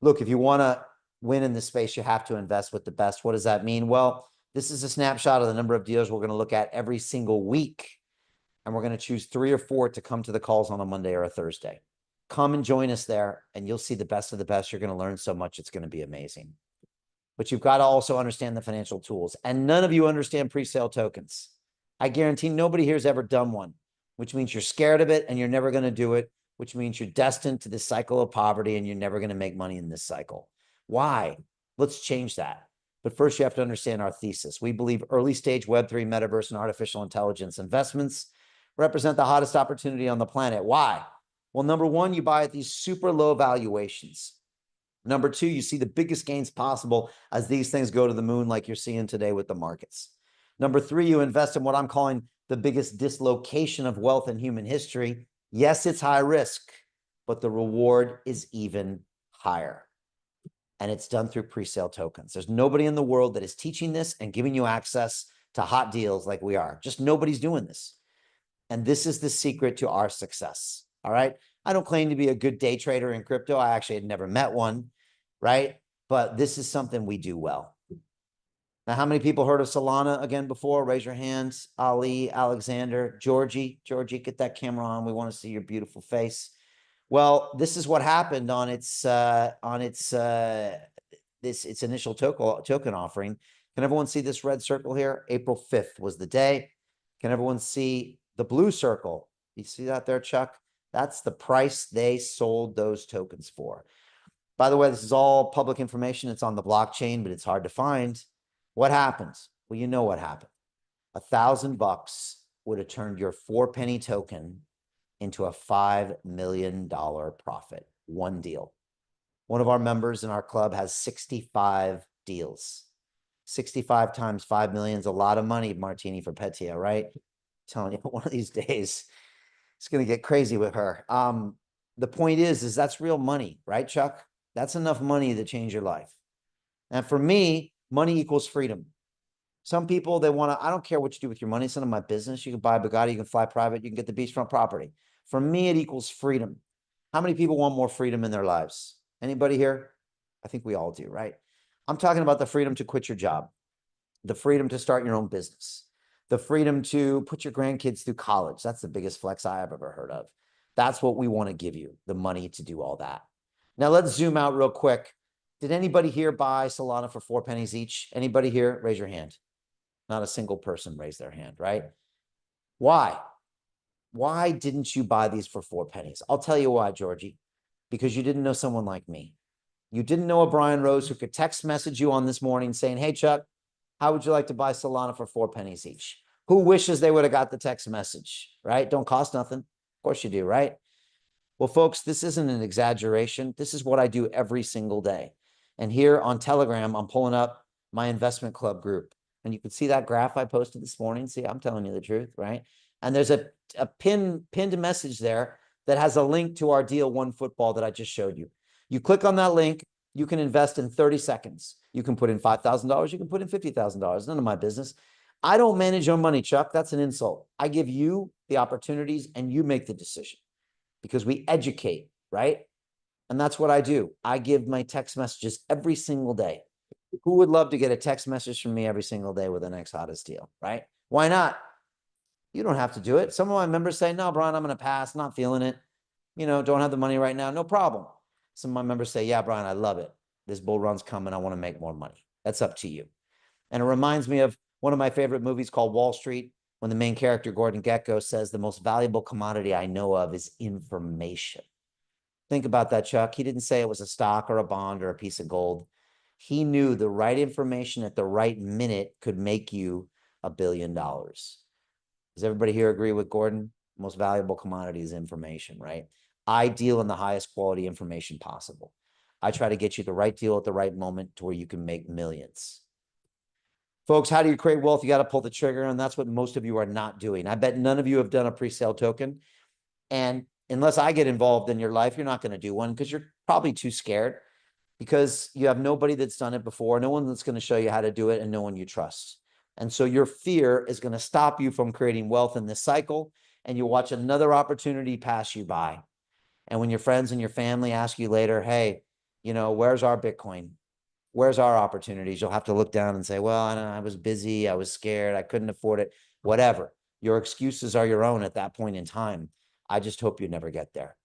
Look, if you want to win in this space, you have to invest with the best. What does that mean? Well, this is a snapshot of the number of deals we're going to look at every single week. And we're going to choose 3 or 4 to come to the calls on a Monday or a Thursday. Come and join us there, and you'll see the best of the best. You're going to learn so much. It's going to be amazing. But you've got to also understand the financial tools. And none of you understand pre-sale tokens. I guarantee nobody here has ever done one, which means you're scared of it and you're never going to do it, which means you're destined to this cycle of poverty and you're never going to make money in this cycle. Why? Let's change that. But first, you have to understand our thesis. We believe early stage Web3, metaverse, and artificial intelligence investments represent the hottest opportunity on the planet. Why? Well, number one, you buy at these super low valuations. Number two, you see the biggest gains possible as these things go to the moon, like you're seeing today with the markets. Number three, you invest in what I'm calling the biggest dislocation of wealth in human history. Yes, it's high risk, but the reward is even higher. And it's done through pre-sale tokens. There's nobody in the world that is teaching this and giving you access to hot deals like we are. Just nobody's doing this. And this is the secret to our success. All right. I don't claim to be a good day trader in crypto. I actually had never met one, right? But this is something we do well. Now, how many people heard of Solana again before? Raise your hands. Ali, Alexander, Georgie, get that camera on. We want to see your beautiful face. Well, this is what happened on its initial token offering. Can everyone see this red circle here? April 5th was the day. Can everyone see the blue circle? You see that there, Chuck? That's the price they sold those tokens for. By the way, this is all public information. It's on the blockchain, but it's hard to find. What happens? Well, you know what happened. $1,000 would have turned your 4-penny token into a $5 million profit. One deal. One of our members in our club has 65 deals. 65 times 5 million is a lot of money, Martini, for Petia, right? I'm telling you, one of these days, it's going to get crazy with her. The point is that's real money, right, Chuck? That's enough money to change your life. And for me, money equals freedom. Some people, they want to, I don't care what you do with your money. It's none of my business. You can buy a Bugatti, you can fly private, you can get the beachfront property. For me, it equals freedom. How many people want more freedom in their lives? Anybody here? I think we all do, right? I'm talking about the freedom to quit your job, the freedom to start your own business, the freedom to put your grandkids through college. That's the biggest flex I have ever heard of. That's what we want to give you, the money to do all that. Now let's zoom out real quick. Did anybody here buy Solana for 4 pennies each? Anybody here? Raise your hand. Not a single person raised their hand, right? Why? Why didn't you buy these for 4 pennies? I'll tell you why, Georgie. Because you didn't know someone like me. You didn't know a Brian Rose who could text message you on this morning saying, hey, Chuck, how would you like to buy Solana for 4 pennies each? Who wishes they would have got the text message, right? Don't cost nothing. Of course you do, right? Well, folks, this isn't an exaggeration. This is what I do every single day. And here on Telegram, I'm pulling up my investment club group. And you can see that graph I posted this morning. See, I'm telling you the truth, right? And there's a pinned message there that has a link to our deal, One Football, that I just showed you. You click on that link, you can invest in 30 seconds. You can put in $5,000, you can put in $50,000, none of my business. I don't manage your money, Chuck. That's an insult. I give you the opportunities and you make the decision because we educate, right? And that's what I do. I give my text messages every single day. Who would love to get a text message from me every single day with the next hottest deal, right? Why not? You don't have to do it. Some of my members say, no, Brian, I'm going to pass, not feeling it. Don't have the money right now. No problem. Some of my members say, yeah, Brian, I love it. This bull run's coming. I want to make more money. That's up to you. And it reminds me of one of my favorite movies called Wall Street, when the main character, Gordon Gekko, says the most valuable commodity I know of is information. Think about that, Chuck. He didn't say it was a stock or a bond or a piece of gold. He knew the right information at the right minute could make you $1 billion. Does everybody here agree with Gordon? Most valuable commodity is information, right? I deal in the highest quality information possible. I try to get you the right deal at the right moment to where you can make millions. Folks, how do you create wealth? You got to pull the trigger, and that's what most of you are not doing. I bet none of you have done a pre-sale token. And unless I get involved in your life, you're not going to do one because you're probably too scared, because you have nobody that's done it before, no one that's going to show you how to do it, and no one you trust. And so your fear is going to stop you from creating wealth in this cycle, and you watch another opportunity pass you by. And when your friends and your family ask you later, hey, where's our Bitcoin? Where's our opportunities? You'll have to look down and say, well, I was busy. I was scared. I couldn't afford it. Whatever. Your excuses are your own at that point in time. I just hope you never get there.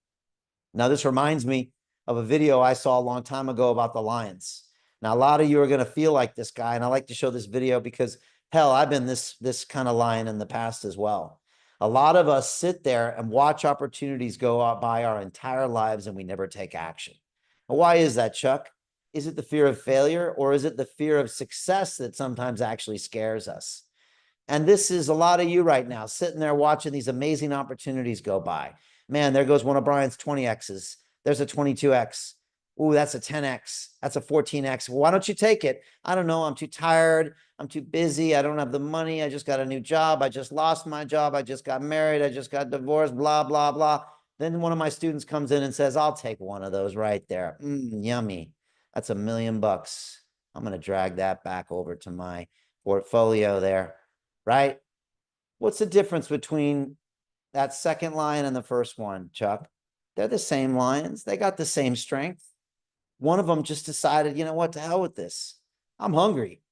Now, this reminds me of a video I saw a long time ago about the Lions. Now, a lot of you are going to feel like this guy, and I like to show this video because, hell, I've been this kind of lion in the past as well. A lot of us sit there and watch opportunities go out by our entire lives, and we never take action. Why is that, Chuck? Is it the fear of failure, or is it the fear of success that sometimes actually scares us? And this is a lot of you right now sitting there watching these amazing opportunities go by. Man, there goes one of Brian's 20Xs. There's a 22X. Ooh, that's a 10X. That's a 14X. Why don't you take it? I don't know. I'm too tired. I'm too busy. I don't have the money. I just got a new job. I just lost my job. I just got married. I just got divorced, blah, blah, blah. Then one of my students comes in and says, I'll take one of those right there. Yummy. That's $1 million. I'm going to drag that back over to my portfolio there, right? What's the difference between that second lion and the first one, Chuck? They're the same lions. They got the same strength. One of them just decided, you know what, to hell with this. I'm hungry.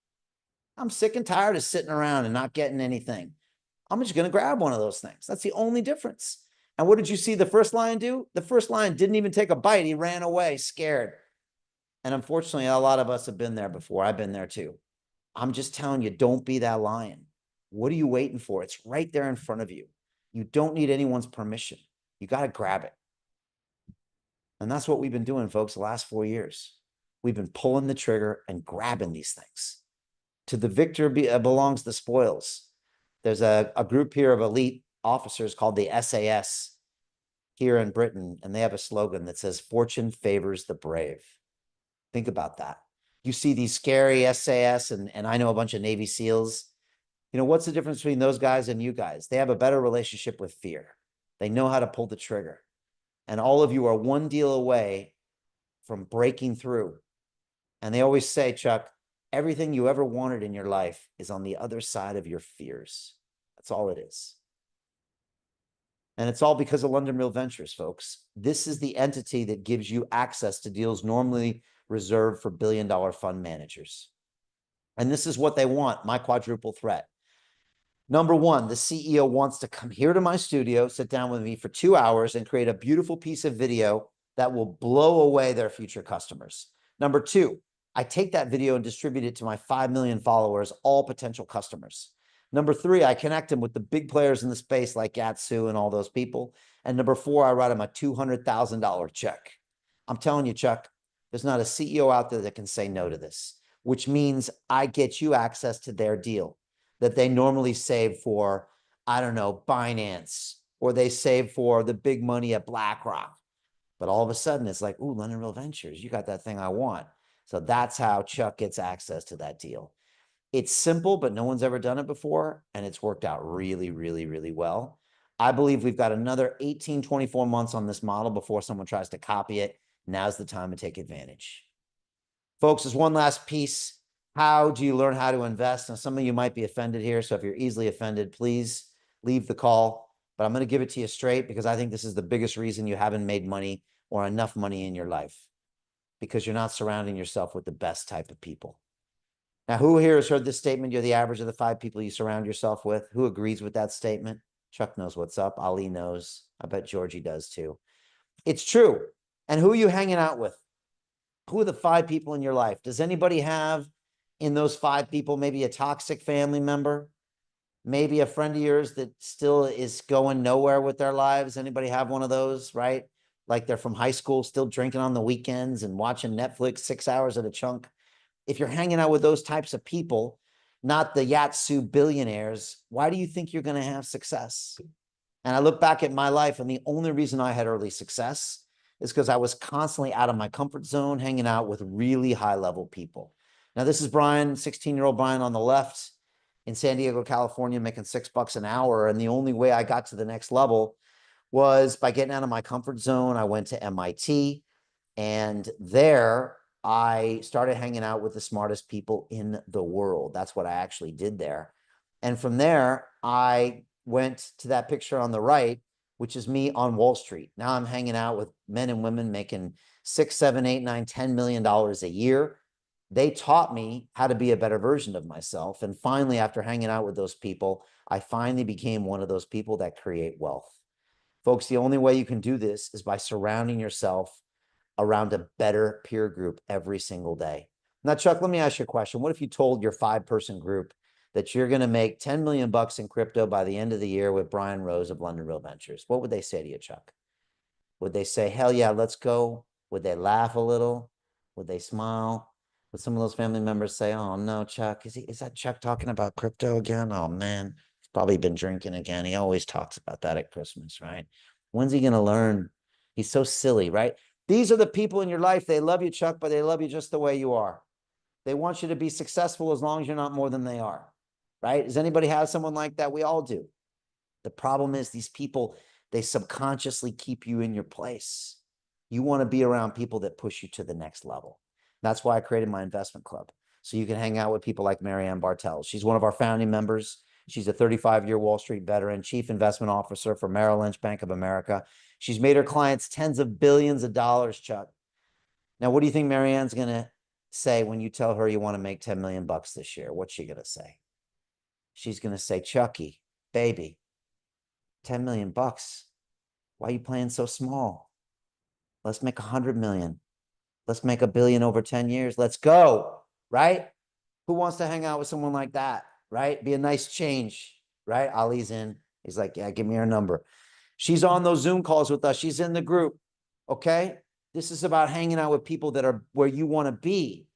I'm sick and tired of sitting around and not getting anything. I'm just going to grab one of those things. That's the only difference. And what did you see the first lion do? The first lion didn't even take a bite. He ran away scared. And unfortunately, a lot of us have been there before. I've been there too. I'm just telling you, don't be that lion. What are you waiting for? It's right there in front of you. You don't need anyone's permission. You got to grab it. And that's what we've been doing, folks, the last 4 years. We've been pulling the trigger and grabbing these things. To the victor belongs the spoils. There's a group here of elite officers called the SAS here in Britain, and they have a slogan that says, fortune favors the brave. Think about that. You see these scary SAS, and I know a bunch of Navy SEALs. What's the difference between those guys and you guys? They have a better relationship with fear. They know how to pull the trigger. And all of you are one deal away from breaking through. And they always say, Chuck, everything you ever wanted in your life is on the other side of your fears. That's all it is. And it's all because of London Real Ventures, folks. This is the entity that gives you access to deals normally reserved for billion-dollar fund managers. And this is what they want, my quadruple threat. Number one, the CEO wants to come here to my studio, sit down with me for 2 hours and create a beautiful piece of video that will blow away their future customers. Number two, I take that video and distribute it to my 5 million followers, all potential customers. Number three, I connect them with the big players in the space like Yatsu and all those people. And number four, I write them a $200,000 check. I'm telling you, Chuck, there's not a CEO out there that can say no to this, which means I get you access to their deal that they normally save for, I don't know, Binance, or they save for the big money at BlackRock. But all of a sudden it's like, ooh, London Real Ventures, you got that thing I want. So that's how Chuck gets access to that deal. It's simple, but no one's ever done it before. And it's worked out really, really, really well. I believe we've got another 18, 24 months on this model before someone tries to copy it. Now's the time to take advantage. Folks, there's one last piece. How do you learn how to invest? Now, some of you might be offended here. So if you're easily offended, please leave the call. But I'm going to give it to you straight because I think this is the biggest reason you haven't made money or enough money in your life, because you're not surrounding yourself with the best type of people. Now, who here has heard this statement? You're the average of the 5 people you surround yourself with. Who agrees with that statement? Chuck knows what's up. Ali knows. I bet Georgie does too. It's true. And who are you hanging out with? Who are the 5 people in your life? Does anybody have in those 5 people maybe a toxic family member? Maybe a friend of yours that still is going nowhere with their lives? Anybody have one of those, right? Like they're from high school, still drinking on the weekends and watching Netflix 6 hours at a chunk. If you're hanging out with those types of people, not the Yatsu billionaires, why do you think you're going to have success? And I look back at my life, and the only reason I had early success is because I was constantly out of my comfort zone, hanging out with really high-level people. Now, this is Brian, 16-year-old Brian on the left in San Diego, California, making $6 an hour. And the only way I got to the next level was by getting out of my comfort zone. I went to MIT, and there I started hanging out with the smartest people in the world. That's what I actually did there. And from there, I went to that picture on the right, which is me on Wall Street. Now I'm hanging out with men and women making $6, $7, $8, $9, $10 million a year. They taught me how to be a better version of myself. And finally, after hanging out with those people, I finally became one of those people that create wealth. Folks, the only way you can do this is by surrounding yourself around a better peer group every single day. Now, Chuck, let me ask you a question. What if you told your 5-person group that you're going to make 10 million bucks in crypto by the end of the year with Brian Rose of London Real Ventures? What would they say to you, Chuck? Would they say, hell yeah, let's go? Would they laugh a little? Would they smile? Would some of those family members say, oh no, Chuck, is that Chuck talking about crypto again? Oh man, he's probably been drinking again. He always talks about that at Christmas, right? When's he going to learn? He's so silly, right? These are the people in your life. They love you, Chuck, but they love you just the way you are. They want you to be successful as long as you're not more than they are, right? Does anybody have someone like that? We all do. The problem is these people, they subconsciously keep you in your place. You want to be around people that push you to the next level. That's why I created my investment club. So you can hang out with people like Marianne Bartels. She's one of our founding members. She's a 35-year Wall Street veteran, chief investment officer for Merrill Lynch, Bank of America. She's made her clients tens of billions of dollars, Chuck. Now, what do you think Marianne's going to say when you tell her you want to make 10 million bucks this year? What's she going to say? She's going to say, Chucky, baby, 10 million bucks. Why are you playing so small? Let's make 100 million. Let's make $1 billion over 10 years. Let's go, right? Who wants to hang out with someone like that, right? Be a nice change, right? Ali's in. He's like, yeah, give me her number. She's on those Zoom calls with us. She's in the group, okay? This is about hanging out with people that are where you want to be.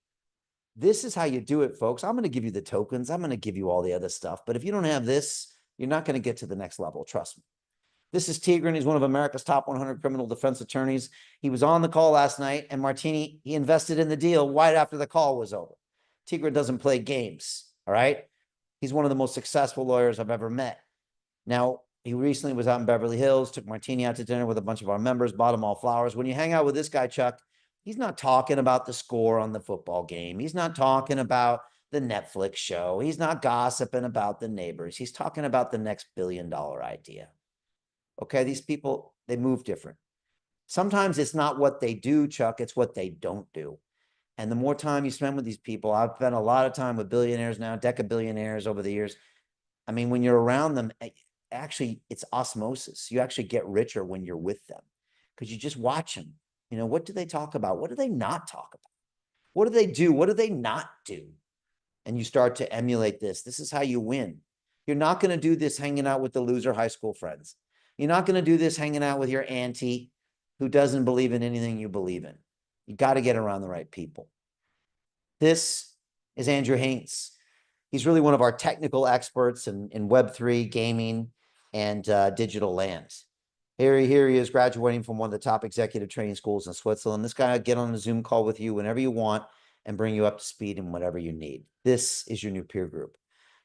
This is how you do it, folks. I'm going to give you the tokens. I'm going to give you all the other stuff. But if you don't have this, you're not going to get to the next level. Trust me. This is Tigran. He's one of America's top 100 criminal defense attorneys. He was on the call last night, and Martini, he invested in the deal right after the call was over. Tigran doesn't play games, all right? He's one of the most successful lawyers I've ever met. Now, he recently was out in Beverly Hills, took Martini out to dinner with a bunch of our members, bought them all flowers. When you hang out with this guy, Chuck, he's not talking about the score on the football game. He's not talking about the Netflix show. He's not gossiping about the neighbors. He's talking about the next billion-dollar idea. Okay, these people, they move different. Sometimes it's not what they do, Chuck, it's what they don't do. And the more time you spend with these people, I've spent a lot of time with billionaires now, deca-billionaires over the years. I mean, when you're around them, actually, it's osmosis. You actually get richer when you're with them because you just watch them. You know, what do they talk about? What do they not talk about? What do they do? What do they not do? And you start to emulate this. This is how you win. You're not going to do this hanging out with the loser high school friends. You're not going to do this hanging out with your auntie who doesn't believe in anything you believe in. You got to get around the right people. This is Andrew Haynes. He's really one of our technical experts in Web3, gaming, and digital land. Here he is graduating from one of the top executive training schools in Switzerland. This guy will get on a Zoom call with you whenever you want and bring you up to speed in whatever you need. This is your new peer group.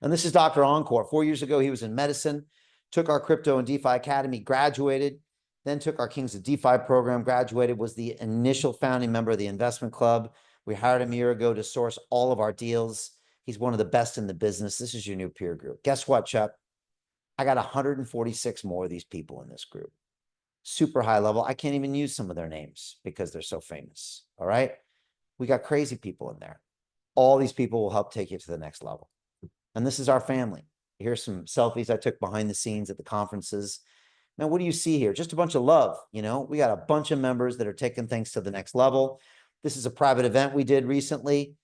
And this is Dr. Encore. 4 years ago, he was in medicine, took our crypto and DeFi Academy, graduated, then took our Kings of DeFi program, graduated, was the initial founding member of the investment club. We hired him a year ago to source all of our deals. He's one of the best in the business. This is your new peer group. Guess what, Chuck? I got 146 more of these people in this group. Super high level. I can't even use some of their names because they're so famous. All right. We got crazy people in there. All these people will help take you to the next level. And this is our family. Here's some selfies I took behind the scenes at the conferences. Now, what do you see here? Just a bunch of love. You know, we got a bunch of members that are taking things to the next level. This is a private event we did recently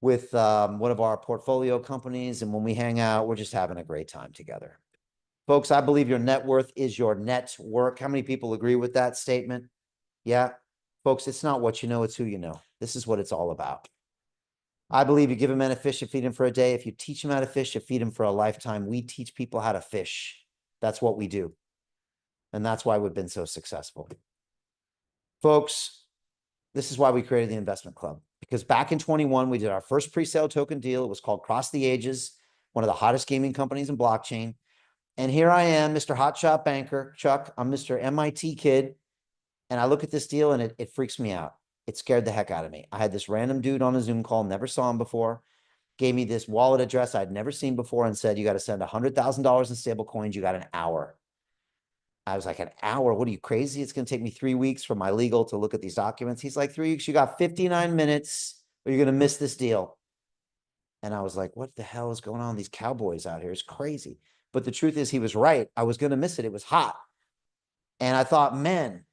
with one of our portfolio companies. And when we hang out, we're just having a great time together. Folks, I believe your net worth is your network. How many people agree with that statement? Yeah. Folks, it's not what you know, it's who you know. This is what it's all about. I believe you give a man a fish, you feed him for a day. If you teach him how to fish, you feed him for a lifetime. We teach people how to fish. That's what we do. And that's why we've been so successful. Folks, this is why we created the investment club. Because back in 21, we did our first pre-sale token deal. It was called Cross the Ages, one of the hottest gaming companies in blockchain. And here I am, Mr. Hotshot Banker, Chuck. I'm Mr. MIT kid. And I look at this deal and it freaks me out. It scared the heck out of me. I had this random dude on a Zoom call, never saw him before, gave me this wallet address I'd never seen before and said, you got to send $100,000 in stable coins. You got an hour. I was like, an hour? What are you, crazy? It's going to take me 3 weeks for my legal to look at these documents. He's like, 3 weeks. You got 59 minutes or you're going to miss this deal. And I was like, what the hell is going on? These cowboys out here is crazy. But the truth is he was right. I was going to miss it. It was hot. And I thought, man,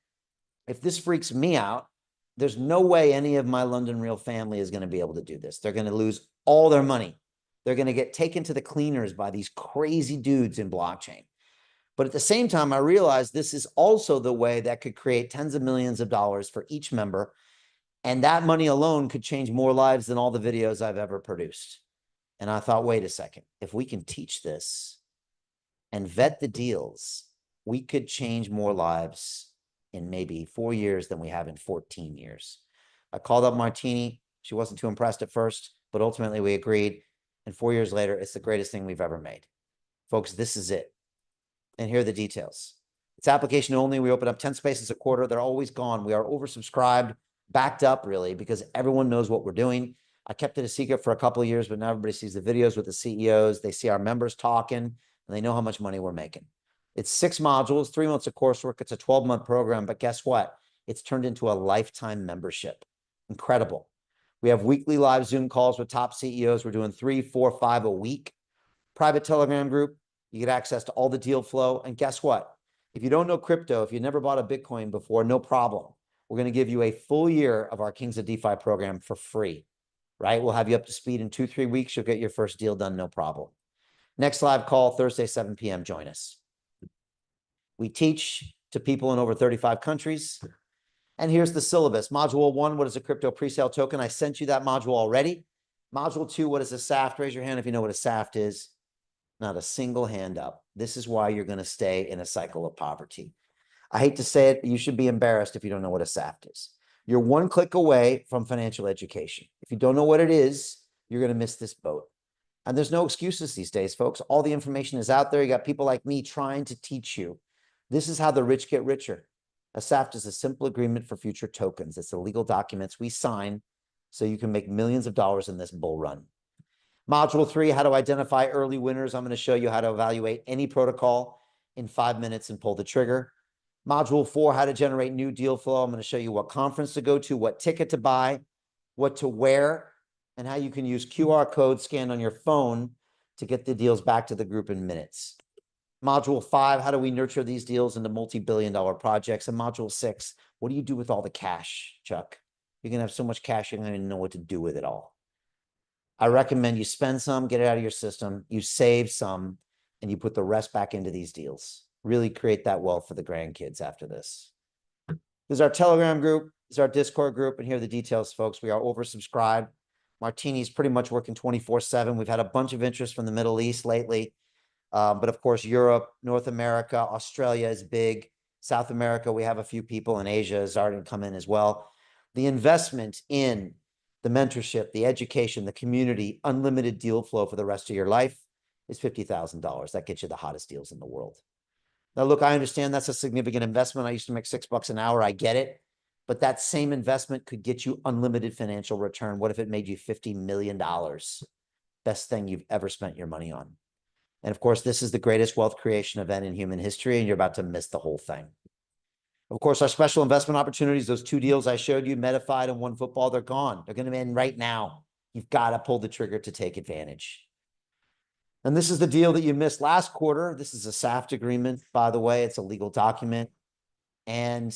if this freaks me out, there's no way any of my London Real family is going to be able to do this. They're going to lose all their money. They're going to get taken to the cleaners by these crazy dudes in blockchain. But at the same time, I realized this is also the way that could create tens of millions of dollars for each member. And that money alone could change more lives than all the videos I've ever produced. And I thought, wait a second, if we can teach this and vet the deals, we could change more lives in maybe 4 years than we have in 14 years. I called up Martini. She wasn't too impressed at first, but ultimately we agreed. And 4 years later, it's the greatest thing we've ever made. Folks, this is it. And here are the details. It's application only. We open up 10 spaces a quarter. They're always gone. We are oversubscribed, backed up really, because everyone knows what we're doing. I kept it a secret for a couple of years, but now everybody sees the videos with the CEOs. They see our members talking, and they know how much money we're making. It's 6 modules, 3 months of coursework. It's a 12-month program, but guess what? It's turned into a lifetime membership. Incredible. We have weekly live Zoom calls with top CEOs. We're doing 3, 4, 5 a week. Private Telegram group. You get access to all the deal flow. And guess what? If you don't know crypto, if you never bought a Bitcoin before, no problem. We're going to give you a full year of our Kings of DeFi program for free, right? We'll have you up to speed in 2-3 weeks. You'll get your first deal done, no problem. Next live call, Thursday, 7 p.m. Join us. We teach to people in over 35 countries. And here's the syllabus. Module 1, what is a crypto presale token? I sent you that module already. Module 2, what is a SAFT? Raise your hand if you know what a SAFT is. Not a single hand up. This is why you're going to stay in a cycle of poverty. I hate to say it, but you should be embarrassed if you don't know what a SAFT is. You're one click away from financial education. If you don't know what it is, you're going to miss this boat. And there's no excuses these days, folks. All the information is out there. You got people like me trying to teach you. This is how the rich get richer. A SAFT is a simple agreement for future tokens. It's the legal documents we sign so you can make millions of dollars in this bull run. Module 3, how to identify early winners. I'm going to show you how to evaluate any protocol in 5 minutes and pull the trigger. Module 4, how to generate new deal flow. I'm going to show you what conference to go to, what ticket to buy, what to wear, and how you can use QR codes scanned on your phone to get the deals back to the group in minutes. Module 5, how do we nurture these deals into multi-billion-dollar projects? And Module 6, what do you do with all the cash, Chuck? You're going to have so much cash, you're going to even know what to do with it all. I recommend you spend some, get it out of your system, you save some, and you put the rest back into these deals. Really create that wealth for the grandkids after this. This is our Telegram group. This is our Discord group. And here are the details, folks. We are oversubscribed. Martini's pretty much working 24/7. We've had a bunch of interest from the Middle East lately. But of course, Europe, North America, Australia is big. South America, we have a few people, and Asia is starting to come in as well. The investment in The mentorship, the education, the community, unlimited deal flow for the rest of your life is $50,000. That gets you the hottest deals in the world. Now, look, I understand that's a significant investment. I used to make $6 an hour. I get it. But that same investment could get you unlimited financial return. What if it made you $50 million? Best thing you've ever spent your money on. And of course, this is the greatest wealth creation event in human history, and you're about to miss the whole thing. Of course, our special investment opportunities, those 2 deals I showed you, Metafied and OneFootball, they're gone. They're going to end right now. You've got to pull the trigger to take advantage. And this is the deal that you missed last quarter. This is a SAFT agreement, by the way. It's a legal document. And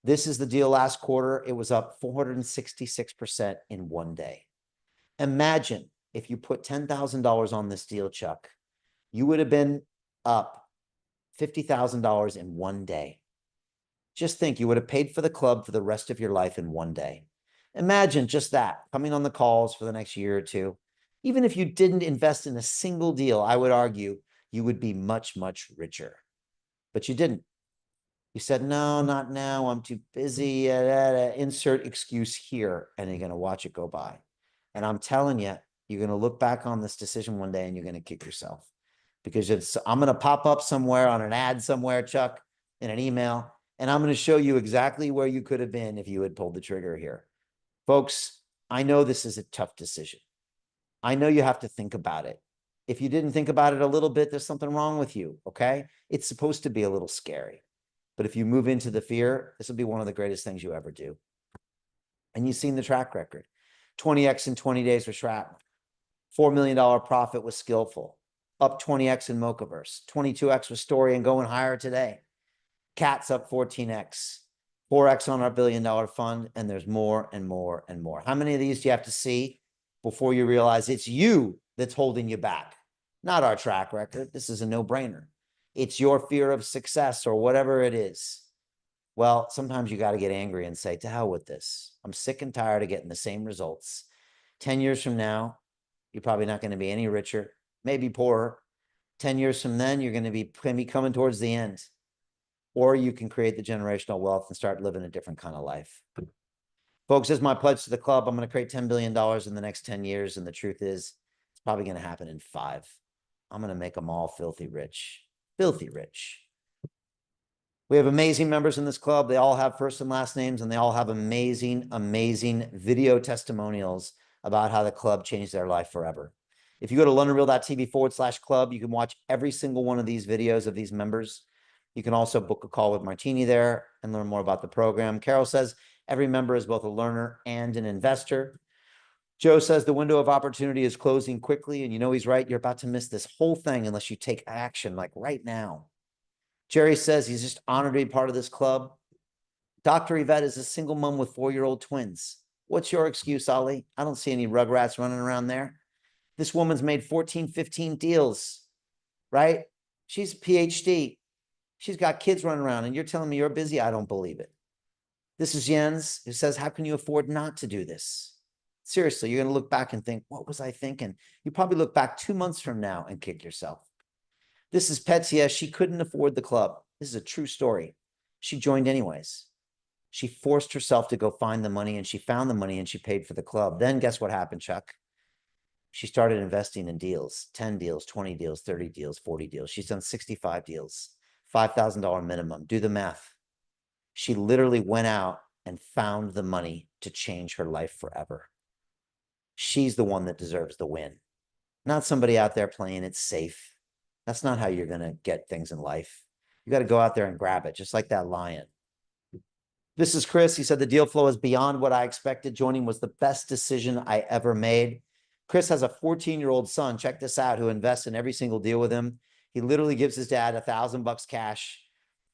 this is the deal last quarter. It was up 466% in one day. Imagine if you put $10,000 on this deal, Chuck, you would have been up $50,000 in one day. Just think, you would have paid for the club for the rest of your life in one day. Imagine just that, coming on the calls for the next year or two. Even if you didn't invest in a single deal, I would argue you would be much, much richer. But you didn't. You said, no, not now. I'm too busy. Insert excuse here, and you're going to watch it go by. And I'm telling you, you're going to look back on this decision one day and you're going to kick yourself. Because I'm going to pop up somewhere on an ad somewhere, Chuck, in an email, and I'm going to show you exactly where you could have been if you had pulled the trigger here. Folks, I know this is a tough decision. I know you have to think about it. If you didn't think about it a little bit, there's something wrong with you, okay? It's supposed to be a little scary. But if you move into the fear, this will be one of the greatest things you ever do. And you've seen the track record. 20x in 20 days with Shrapnel. $4 million profit with Skillful. Up 20x in Mochaverse. 22x with Story and going higher today. Cat's up 14x. 4x on our $1 billion fund. And there's more and more and more. How many of these do you have to see before you realize it's you that's holding you back? Not our track record. This is a no-brainer. It's your fear of success or whatever it is. Well, sometimes you got to get angry and say, to hell with this. I'm sick and tired of getting the same results. 10 years from now, you're probably not going to be any richer, maybe poorer. 10 years from then, you're going to be coming towards the end. Or you can create the generational wealth and start living a different kind of life. Folks, this is my pledge to the club. I'm going to create $10 billion in the next 10 years. And the truth is, it's probably going to happen in 5. I'm going to make them all filthy rich. Filthy rich. We have amazing members in this club. They all have first and last names, and they all have amazing, amazing video testimonials about how the club changed their life forever. If you go to londonreal.tv/club, you can watch every single one of these videos of these members. You can also book a call with Martini there and learn more about the program. Carol says every member is both a learner and an investor. Joe says the window of opportunity is closing quickly, and you know he's right. You're about to miss this whole thing unless you take action, like right now. Jerry says he's just honored to be part of this club. Dr. Yvette is a single mom with 4-year-old twins. What's your excuse, Ali? I don't see any rugrats running around there. This woman's made 14, 15 deals, right? She's a PhD. She's got kids running around, and you're telling me you're busy? I don't believe it. This is Jens, who says, how can you afford not to do this? Seriously, you're going to look back and think, what was I thinking? You probably look back 2 months from now and kick yourself. This is Petsia. She couldn't afford the club. This is a true story. She joined anyways. She forced herself to go find the money, and she found the money, and she paid for the club. Then guess what happened, Chuck? She started investing in deals, 10 deals, 20 deals, 30 deals, 40 deals. She's done 65 deals, $5,000 minimum. Do the math. She literally went out and found the money to change her life forever. She's the one that deserves the win, not somebody out there playing it safe. That's not how you're going to get things in life. You got to go out there and grab it, just like that lion. This is Chris. He said the deal flow is beyond what I expected. Joining was the best decision I ever made. Chris has a 14-year-old son. Check this out, who invests in every single deal with him. He literally gives his dad $1,000 cash,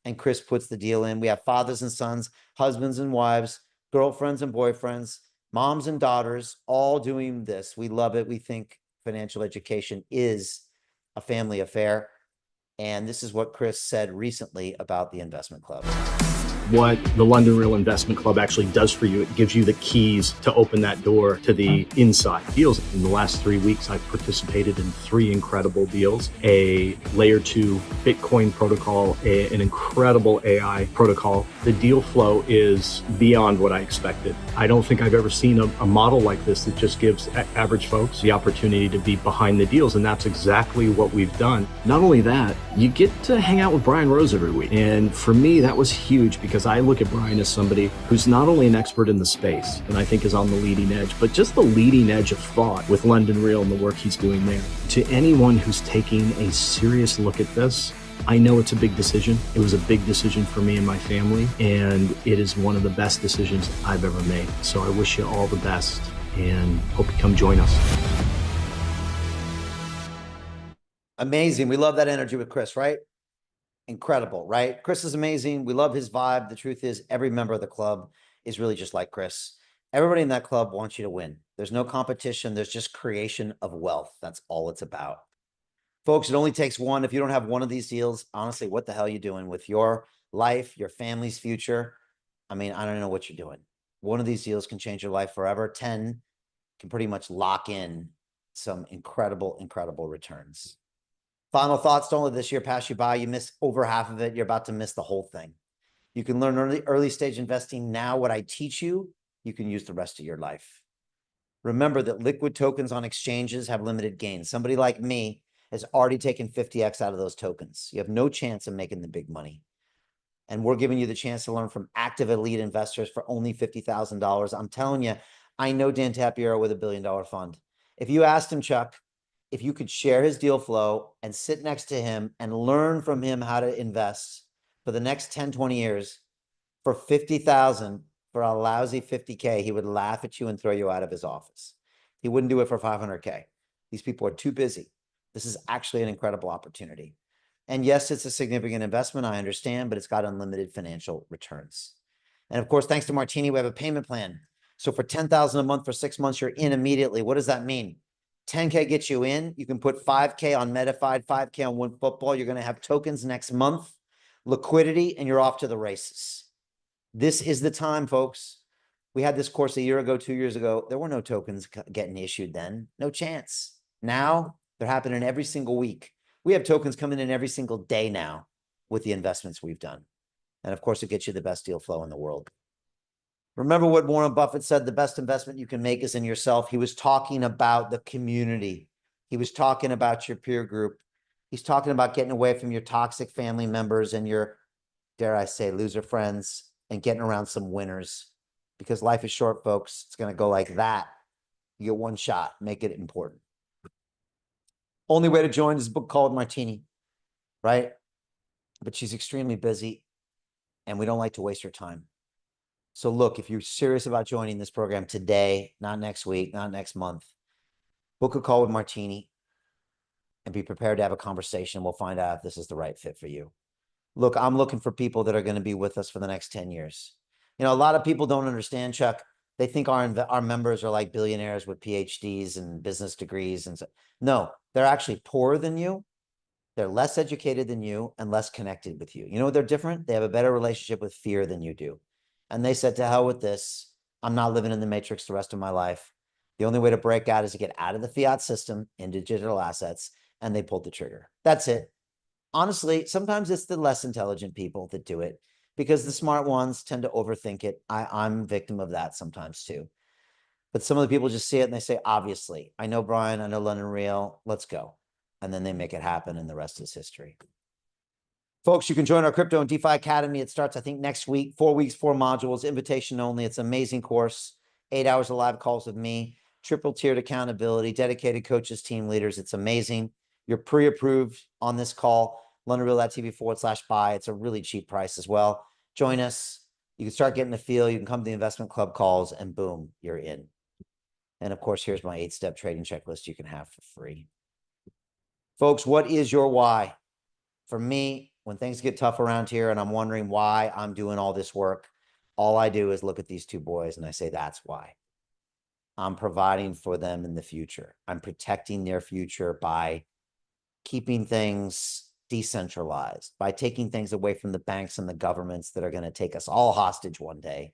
and Chris puts the deal in. We have fathers and sons, husbands and wives, girlfriends and boyfriends, moms and daughters, all doing this. We love it. We think financial education is a family affair. And this is what Chris said recently about the investment club. what the London Real Investment Club actually does for you. It gives you the keys to open that door to the inside deals. In the last 3 weeks, I've participated in 3 incredible deals: a layer 2 Bitcoin protocol, an incredible AI protocol. The deal flow is beyond what I expected. I don't think I've ever seen a model like this that just gives average folks the opportunity to be behind the deals. And that's exactly what we've done. Not only that, you get to hang out with Brian Rose every week. And for me, that was huge because I look at Brian as somebody who's not only an expert in the space, and I think is on the leading edge, but just the leading edge of thought with London Real and the work he's doing there. To anyone who's taking a serious look at this, I know it's a big decision. It was a big decision for me and my family, and it is one of the best decisions I've ever made. So I wish you all the best and hope you come join us. Amazing. We love that energy with Chris, right? Incredible, right? Chris is amazing. We love his vibe. The truth is, every member of the club is really just like Chris. Everybody in that club wants you to win. There's no competition. There's just creation of wealth. That's all it's about. Folks, it only takes one. If you don't have one of these deals, honestly, what the hell are you doing with your life, your family's future? I mean, I don't know what you're doing. One of these deals can change your life forever. 10 can pretty much lock in some incredible, incredible returns. Final thoughts. Don't let this year pass you by. You miss over half of it. You're about to miss the whole thing. You can learn early stage investing now. What I teach you, you can use the rest of your life. Remember that liquid tokens on exchanges have limited gains. Somebody like me has already taken 50x out of those tokens. You have no chance of making the big money. And we're giving you the chance to learn from active elite investors for only $50,000. I'm telling you, I know Dan Tapiero with $1 billion fund. If you asked him, Chuck, if you could share his deal flow and sit next to him and learn from him how to invest for the next 10, 20 years for 50,000 for a lousy 50K, he would laugh at you and throw you out of his office. He wouldn't do it for 500K. These people are too busy. This is actually an incredible opportunity. And yes, it's a significant investment, I understand, but it's got unlimited financial returns. And of course, thanks to Martini, we have a payment plan. So for 10,000 a month for 6 months, you're in immediately. What does that mean? 10K gets you in. You can put 5K on Metafied, 5K on Win Football. You're going to have tokens next month, liquidity, and you're off to the races. This is the time, folks. We had this course a year ago, 2 years ago. There were no tokens getting issued then. No chance. Now they're happening every single week. We have tokens coming in every single day now with the investments we've done. And of course, it gets you the best deal flow in the world. Remember what Warren Buffett said, the best investment you can make is in yourself. He was talking about the community. He was talking about your peer group. He's talking about getting away from your toxic family members and your, dare I say, loser friends and getting around some winners, because life is short, folks. It's going to go like that. You get one shot. Make it important. Only way to join is a book called Martini, right? But she's extremely busy and we don't like to waste her time. So look, if you're serious about joining this program today, not next week, not next month, book a call with Martini and be prepared to have a conversation. We'll find out if this is the right fit for you. Look, I'm looking for people that are going to be with us for the next 10 years. You know, a lot of people don't understand, Chuck. They think our members are like billionaires with PhDs and business degrees. And so, no, they're actually poorer than you. They're less educated than you and less connected with you. You know what they're different? They have a better relationship with fear than you do. And they said, to hell with this. I'm not living in the matrix the rest of my life. The only way to break out is to get out of the fiat system into digital assets. And they pulled the trigger. That's it. Honestly, sometimes it's the less intelligent people that do it because the smart ones tend to overthink it. I'm a victim of that sometimes too. But some of the people just see it and they say, obviously, I know Brian, I know London Real, let's go. And then they make it happen and the rest is history. Folks, you can join our Crypto and DeFi Academy. It starts, I think, next week, 4 weeks, 4 modules, invitation only. It's an amazing course, 8 hours of live calls with me, triple tiered accountability, dedicated coaches, team leaders. It's amazing. You're pre-approved on this call, LondonReal.tv/buy. It's a really cheap price as well. Join us. You can start getting the feel. You can come to the investment club calls and boom, you're in. And of course, here's my 8-step trading checklist you can have for free. Folks, what is your why? For me, when things get tough around here and I'm wondering why I'm doing all this work, all I do is look at these two boys and I say, that's why. I'm providing for them in the future. I'm protecting their future by keeping things decentralized, by taking things away from the banks and the governments that are going to take us all hostage one day.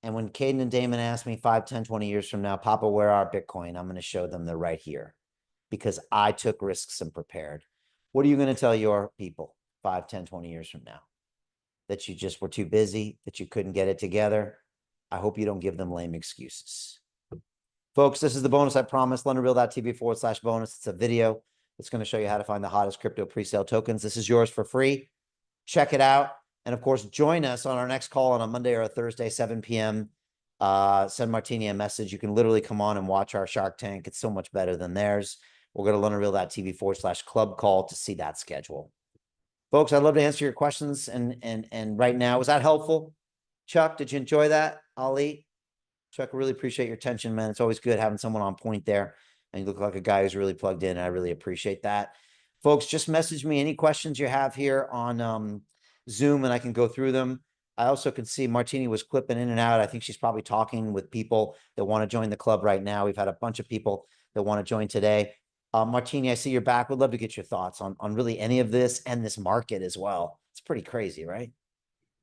And when Caden and Damon ask me 5, 10, 20 years from now, Papa, where are Bitcoin? I'm going to show them they're right here because I took risks and prepared. What are you going to tell your people 5, 10, 20 years from now? That you just were too busy, that you couldn't get it together? I hope you don't give them lame excuses. Folks, this is the bonus I promised, LondonReal.tv/bonus. It's a video that's going to show you how to find the hottest crypto pre-sale tokens. This is yours for free. Check it out. And of course, join us on our next call on a Monday or a Thursday, 7 p.m. Send Martini a message. You can literally come on and watch our Shark Tank. It's so much better than theirs. We'll go to LondonReal.tv/club call to see that schedule. Folks, I'd love to answer your questions. And right now, was that helpful? Chuck, did you enjoy that? Ali? Chuck, I really appreciate your attention, man. It's always good having someone on point there. And you look like a guy who's really plugged in. I really appreciate that. Folks, just message me any questions you have here on Zoom and I can go through them. I also can see Martini was clipping in and out. I think she's probably talking with people that want to join the club right now. We've had a bunch of people that want to join today. Martini, I see you're back. Would love to get your thoughts on really any of this and this market as well. It's pretty crazy, right?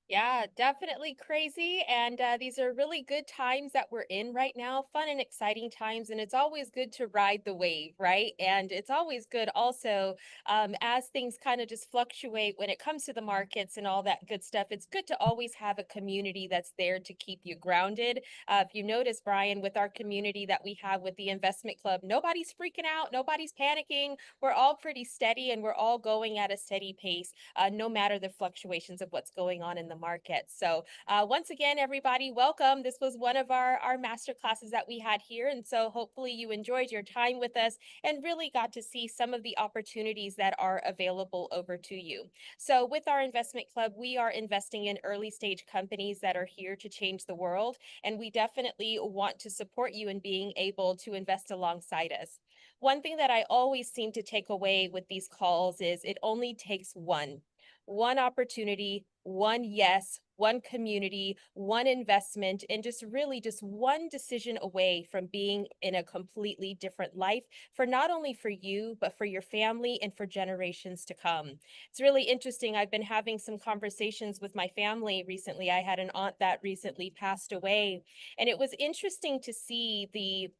Yeah, definitely crazy. And these are really good times that we're in right now, fun and exciting times. And it's always good to ride the wave, right? And it's always good also as things kind of just fluctuate when it comes to the markets and all that good stuff. It's good to always have a community that's there to keep you grounded. If you notice, Brian, with our community that we have with the investment club, nobody's freaking out, nobody's panicking. We're all pretty steady and we're all going at a steady pace, no matter the fluctuations of what's going on in the market. So once again, everybody, welcome. This was one of our master classes that we had here. And so hopefully you enjoyed your time with us and really got to see some of the opportunities that are available over to you. So with our investment club, we are investing in early stage companies that are here to change the world. And we definitely want to support you in being able to invest alongside us. One thing that I always seem to take away with these calls is it only takes one opportunity, one yes, one community, one investment, and just really just one decision away from being in a completely different life for not only for you, but for your family and for generations to come. It's really interesting. I've been having some conversations with my family recently. I had an aunt that recently passed away, and it was interesting to see the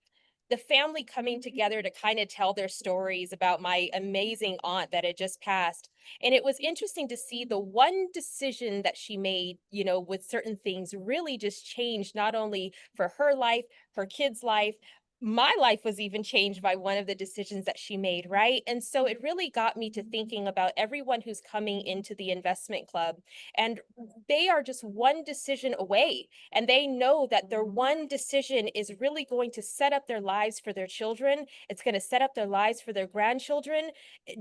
family coming together to kind of tell their stories about my amazing aunt that had just passed. And it was interesting to see the one decision that she made, you know, with certain things really just changed not only for her life, her kids' life. My life was even changed by one of the decisions that she made, right? And so it really got me to thinking about everyone who's coming into the investment club. And they are just one decision away, and they know that their one decision is really going to set up their lives for their children. It's going to set up their lives for their grandchildren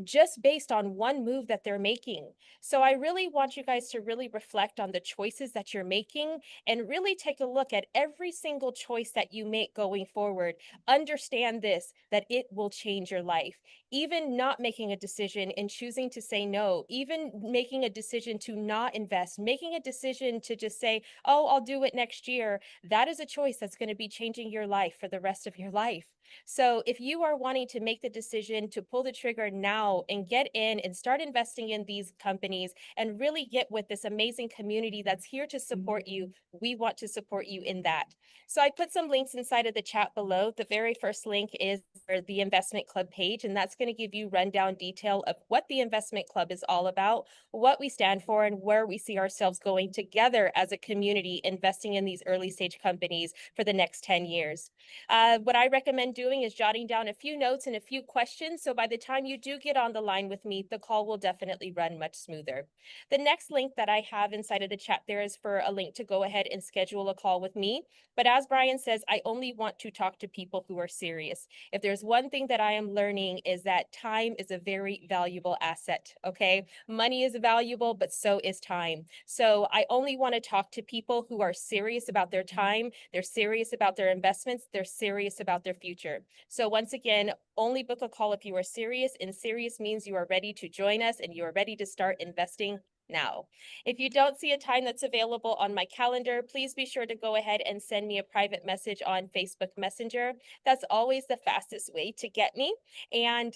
just based on one move that they're making. So I really want you guys to really reflect on the choices that you're making and really take a look at every single choice that you make going forward. Understand this, that it will change your life. Even not making a decision and choosing to say no, even making a decision to not invest, making a decision to just say, oh, I'll do it next year. That is a choice that's going to be changing your life for the rest of your life. So if you are wanting to make the decision to pull the trigger now and get in and start investing in these companies and really get with this amazing community that's here to support you, we want to support you in that. So I put some links inside of the chat below. The very first link is for the investment club page, and that's going to give you rundown detail of what the investment club is all about, what we stand for, and where we see ourselves going together as a community investing in these early stage companies for the next 10 years. What I recommend doing is jotting down a few notes and a few questions. So by the time you do get on the line with me, the call will definitely run much smoother. The next link that I have inside of the chat there is for a link to go ahead and schedule a call with me. But as Brian says, I only want to talk to people who are serious. If there's one thing that I am learning is that time is a very valuable asset, okay? Money is valuable, but so is time. So I only want to talk to people who are serious about their time, they're serious about their investments, they're serious about their future. So once again, only book a call if you are serious, and serious means you are ready to join us and you are ready to start investing now. If you don't see a time that's available on my calendar, please be sure to go ahead and send me a private message on Facebook Messenger. That's always the fastest way to get me. And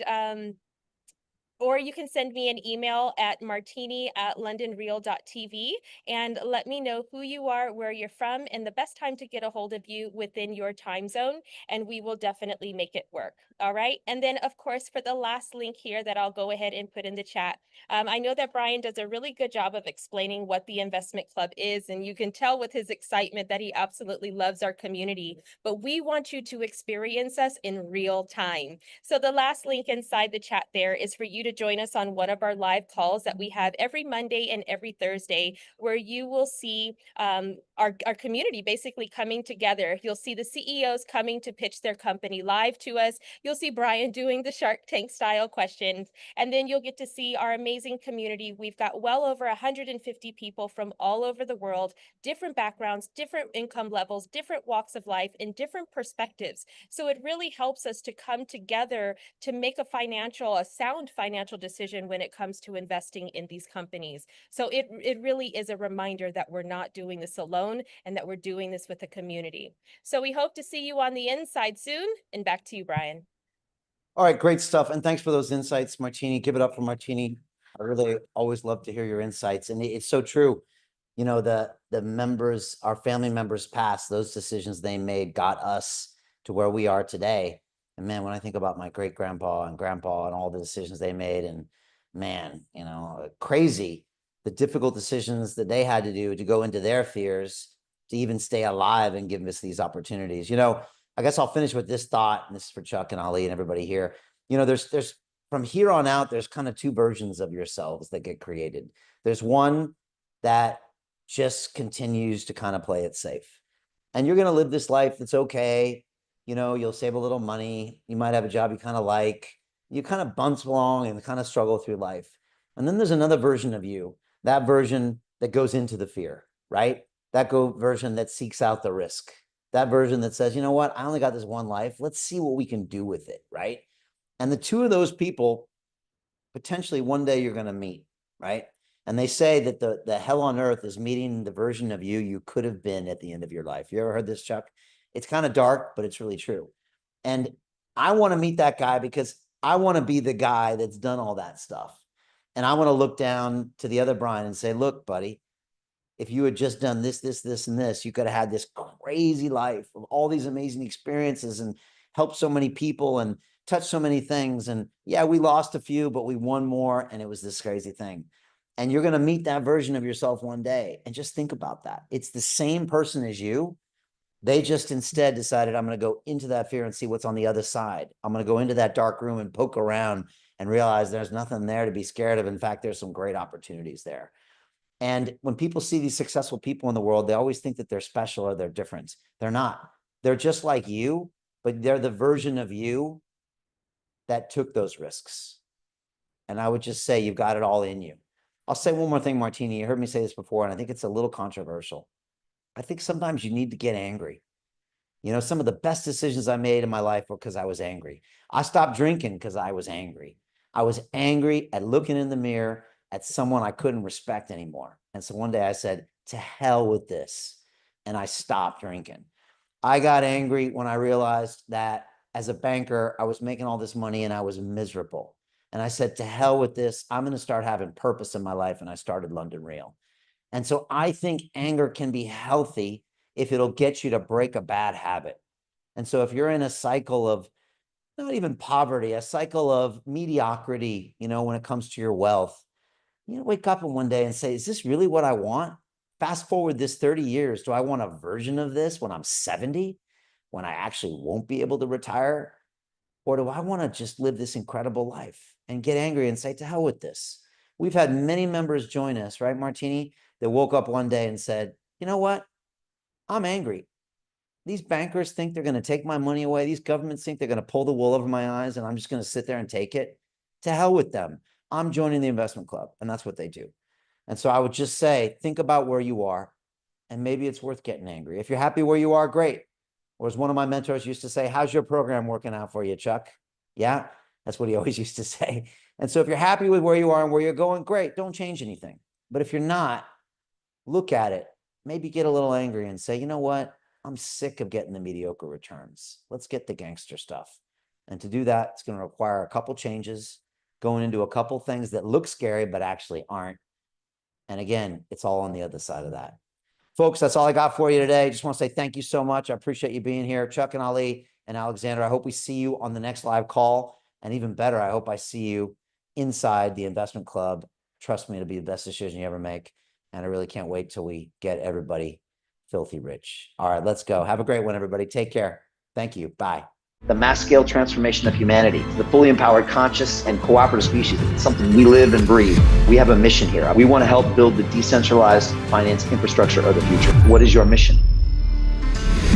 Or you can send me an email at martini@londonreal.tv and let me know who you are, where you're from, and the best time to get a hold of you within your time zone, and we will definitely make it work. All right. And then, of course, for the last link here that I'll go ahead and put in the chat, I know that Brian does a really good job of explaining what the investment club is, and you can tell with his excitement that he absolutely loves our community. But we want you to experience us in real time. So the last link inside the chat there is for you to join us on one of our live calls that we have every Monday and every Thursday, where you will see our community basically coming together. You'll see the CEOs coming to pitch their company live to us. You'll see Brian doing the Shark Tank style questions, and then you'll get to see our amazing community. We've got well over 150 people from all over the world, different backgrounds, different income levels, different walks of life, and different perspectives. So it really helps us to come together to make a sound financial decision when it comes to investing in these companies. So it really is a reminder that we're not doing this alone and that we're doing this with a community. So we hope to see you on the inside soon, and back to you, Brian. All right, great stuff. And thanks for those insights, Martini. Give it up for Martini. I really always love to hear your insights. And it's so true. You know, the members, our family members past, those decisions they made got us to where we are today. And man, when I think about my great grandpa and grandpa and all the decisions they made, and man, you know, crazy, the difficult decisions that they had to do to go into their fears to even stay alive and give us these opportunities. You know, I guess I'll finish with this thought, and this is for Chuck and Ali and everybody here. You know, there's from here on out, there's kind of two versions of yourselves that get created. There's one that just continues to kind of play it safe. And you're going to live this life that's okay. You know, you'll save a little money. You might have a job you kind of like. You kind of bounce along and kind of struggle through life. And then there's another version of you, that version that goes into the fear, right? That version that seeks out the risk. That version that says, you know what, I only got this one life. Let's see what we can do with it, right? And the two of those people, potentially one day you're going to meet, right? And they say that the hell on earth is meeting the version of you could have been at the end of your life. You ever heard this, Chuck? It's kind of dark, but it's really true. And I want to meet that guy because I want to be the guy that's done all that stuff. And I want to look down to the other Brian and say, look, buddy, if you had just done this, this, this, and this, you could have had this crazy life of all these amazing experiences and helped so many people and touched so many things. And yeah, we lost a few, but we won more. And it was this crazy thing. And you're going to meet that version of yourself one day. And just think about that. It's the same person as you. They just instead decided, I'm going to go into that fear and see what's on the other side. I'm going to go into that dark room and poke around and realize there's nothing there to be scared of. In fact, there's some great opportunities there. And when people see these successful people in the world, they always think that they're special or they're different. They're not. They're just like you, but they're the version of you that took those risks. And I would just say you've got it all in you. I'll say one more thing, Martini. You heard me say this before, and I think it's a little controversial. I think sometimes you need to get angry. You know, some of the best decisions I made in my life were because I was angry. I stopped drinking because I was angry. I was angry at looking in the mirror at someone I couldn't respect anymore. And so one day I said, to hell with this. And I stopped drinking. I got angry when I realized that as a banker, I was making all this money and I was miserable. And I said, to hell with this. I'm going to start having purpose in my life. And I started London Real. And so I think anger can be healthy if it'll get you to break a bad habit. And so if you're in a cycle of not even poverty, a cycle of mediocrity, you know, when it comes to your wealth, you know, wake up one day and say, is this really what I want? Fast forward this 30 years. Do I want a version of this when I'm 70, when I actually won't be able to retire? Or do I want to just live this incredible life and get angry and say, to hell with this? We've had many members join us, right, Martini, that woke up one day and said, you know what? I'm angry. These bankers think they're going to take my money away. These governments think they're going to pull the wool over my eyes and I'm just going to sit there and take it. To hell with them. I'm joining the investment club. And that's what they do. And so I would just say, think about where you are and maybe it's worth getting angry. If you're happy where you are, great. Or as one of my mentors used to say, how's your program working out for you, Chuck? Yeah, that's what he always used to say. And so if you're happy with where you are and where you're going, great, don't change anything. But if you're not, look at it, maybe get a little angry and say, you know what? I'm sick of getting the mediocre returns. Let's get the gangster stuff. And to do that, it's going to require a couple changes. going into a couple things that look scary, but actually aren't. And again, it's all on the other side of that. Folks, that's all I got for you today. Just want to say thank you so much. I appreciate you being here. Chuck and Ali and Alexander, I hope we see you on the next live call. And even better, I hope I see you inside the investment club. Trust me, it'll be the best decision you ever make. And I really can't wait till we get everybody filthy rich. All right, let's go. Have a great one, everybody. Take care. Thank you. Bye. The mass scale transformation of humanity, the fully empowered, conscious, and cooperative species. It's something we live and breathe. We have a mission here. We want to help build the decentralized finance infrastructure of the future. What is your mission?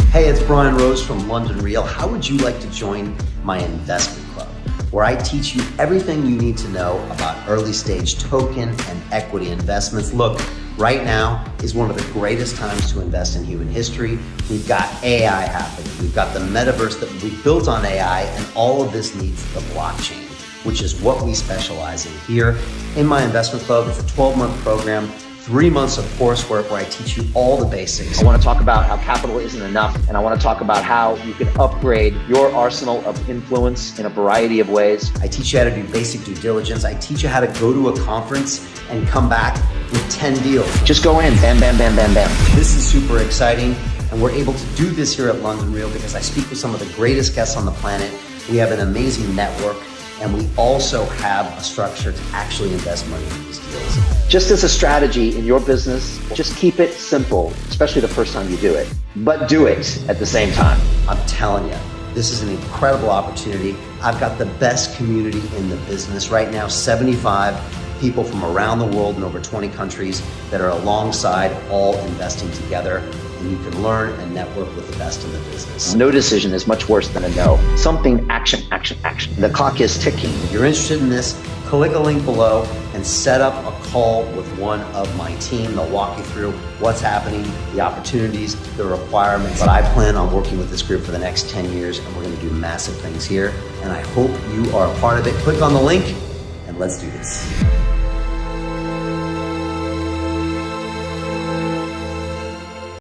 Hey, it's Brian Rose from London Real. How would you like to join my investment club, where I teach you everything you need to know about early stage token and equity investments? Look, right now is one of the greatest times to invest in human history. We've got AI happening. We've got the metaverse that we built on AI, and all of this needs the blockchain, which is what we specialize in here. In my investment club, it's a 12-month program, 3 months of coursework where I teach you all the basics. I want to talk about how capital isn't enough, and I want to talk about how you can upgrade your arsenal of influence in a variety of ways. I teach you how to do basic due diligence. I teach you how to go to a conference and come back with 10 deals. Just go in, bam, bam, bam, bam, bam. This is super exciting, and we're able to do this here at London Real because I speak with some of the greatest guests on the planet. We have an amazing network, and we also have a structure to actually invest money in these deals. Just as a strategy in your business, just keep it simple, especially the first time you do it, but do it at the same time. I'm telling you, this is an incredible opportunity. I've got the best community in the business right now, 75 people from around the world in over 20 countries that are alongside, all investing together. And you can learn and network with the best in the business. No decision is much worse than a no. Something, action, action, action. The clock is ticking. If you're interested in this, click a link below and set up a call with one of my team. They'll walk you through what's happening, the opportunities, the requirements. But I plan on working with this group for the next 10 years, and we're going to do massive things here. And I hope you are a part of it. Click on the link and let's do this.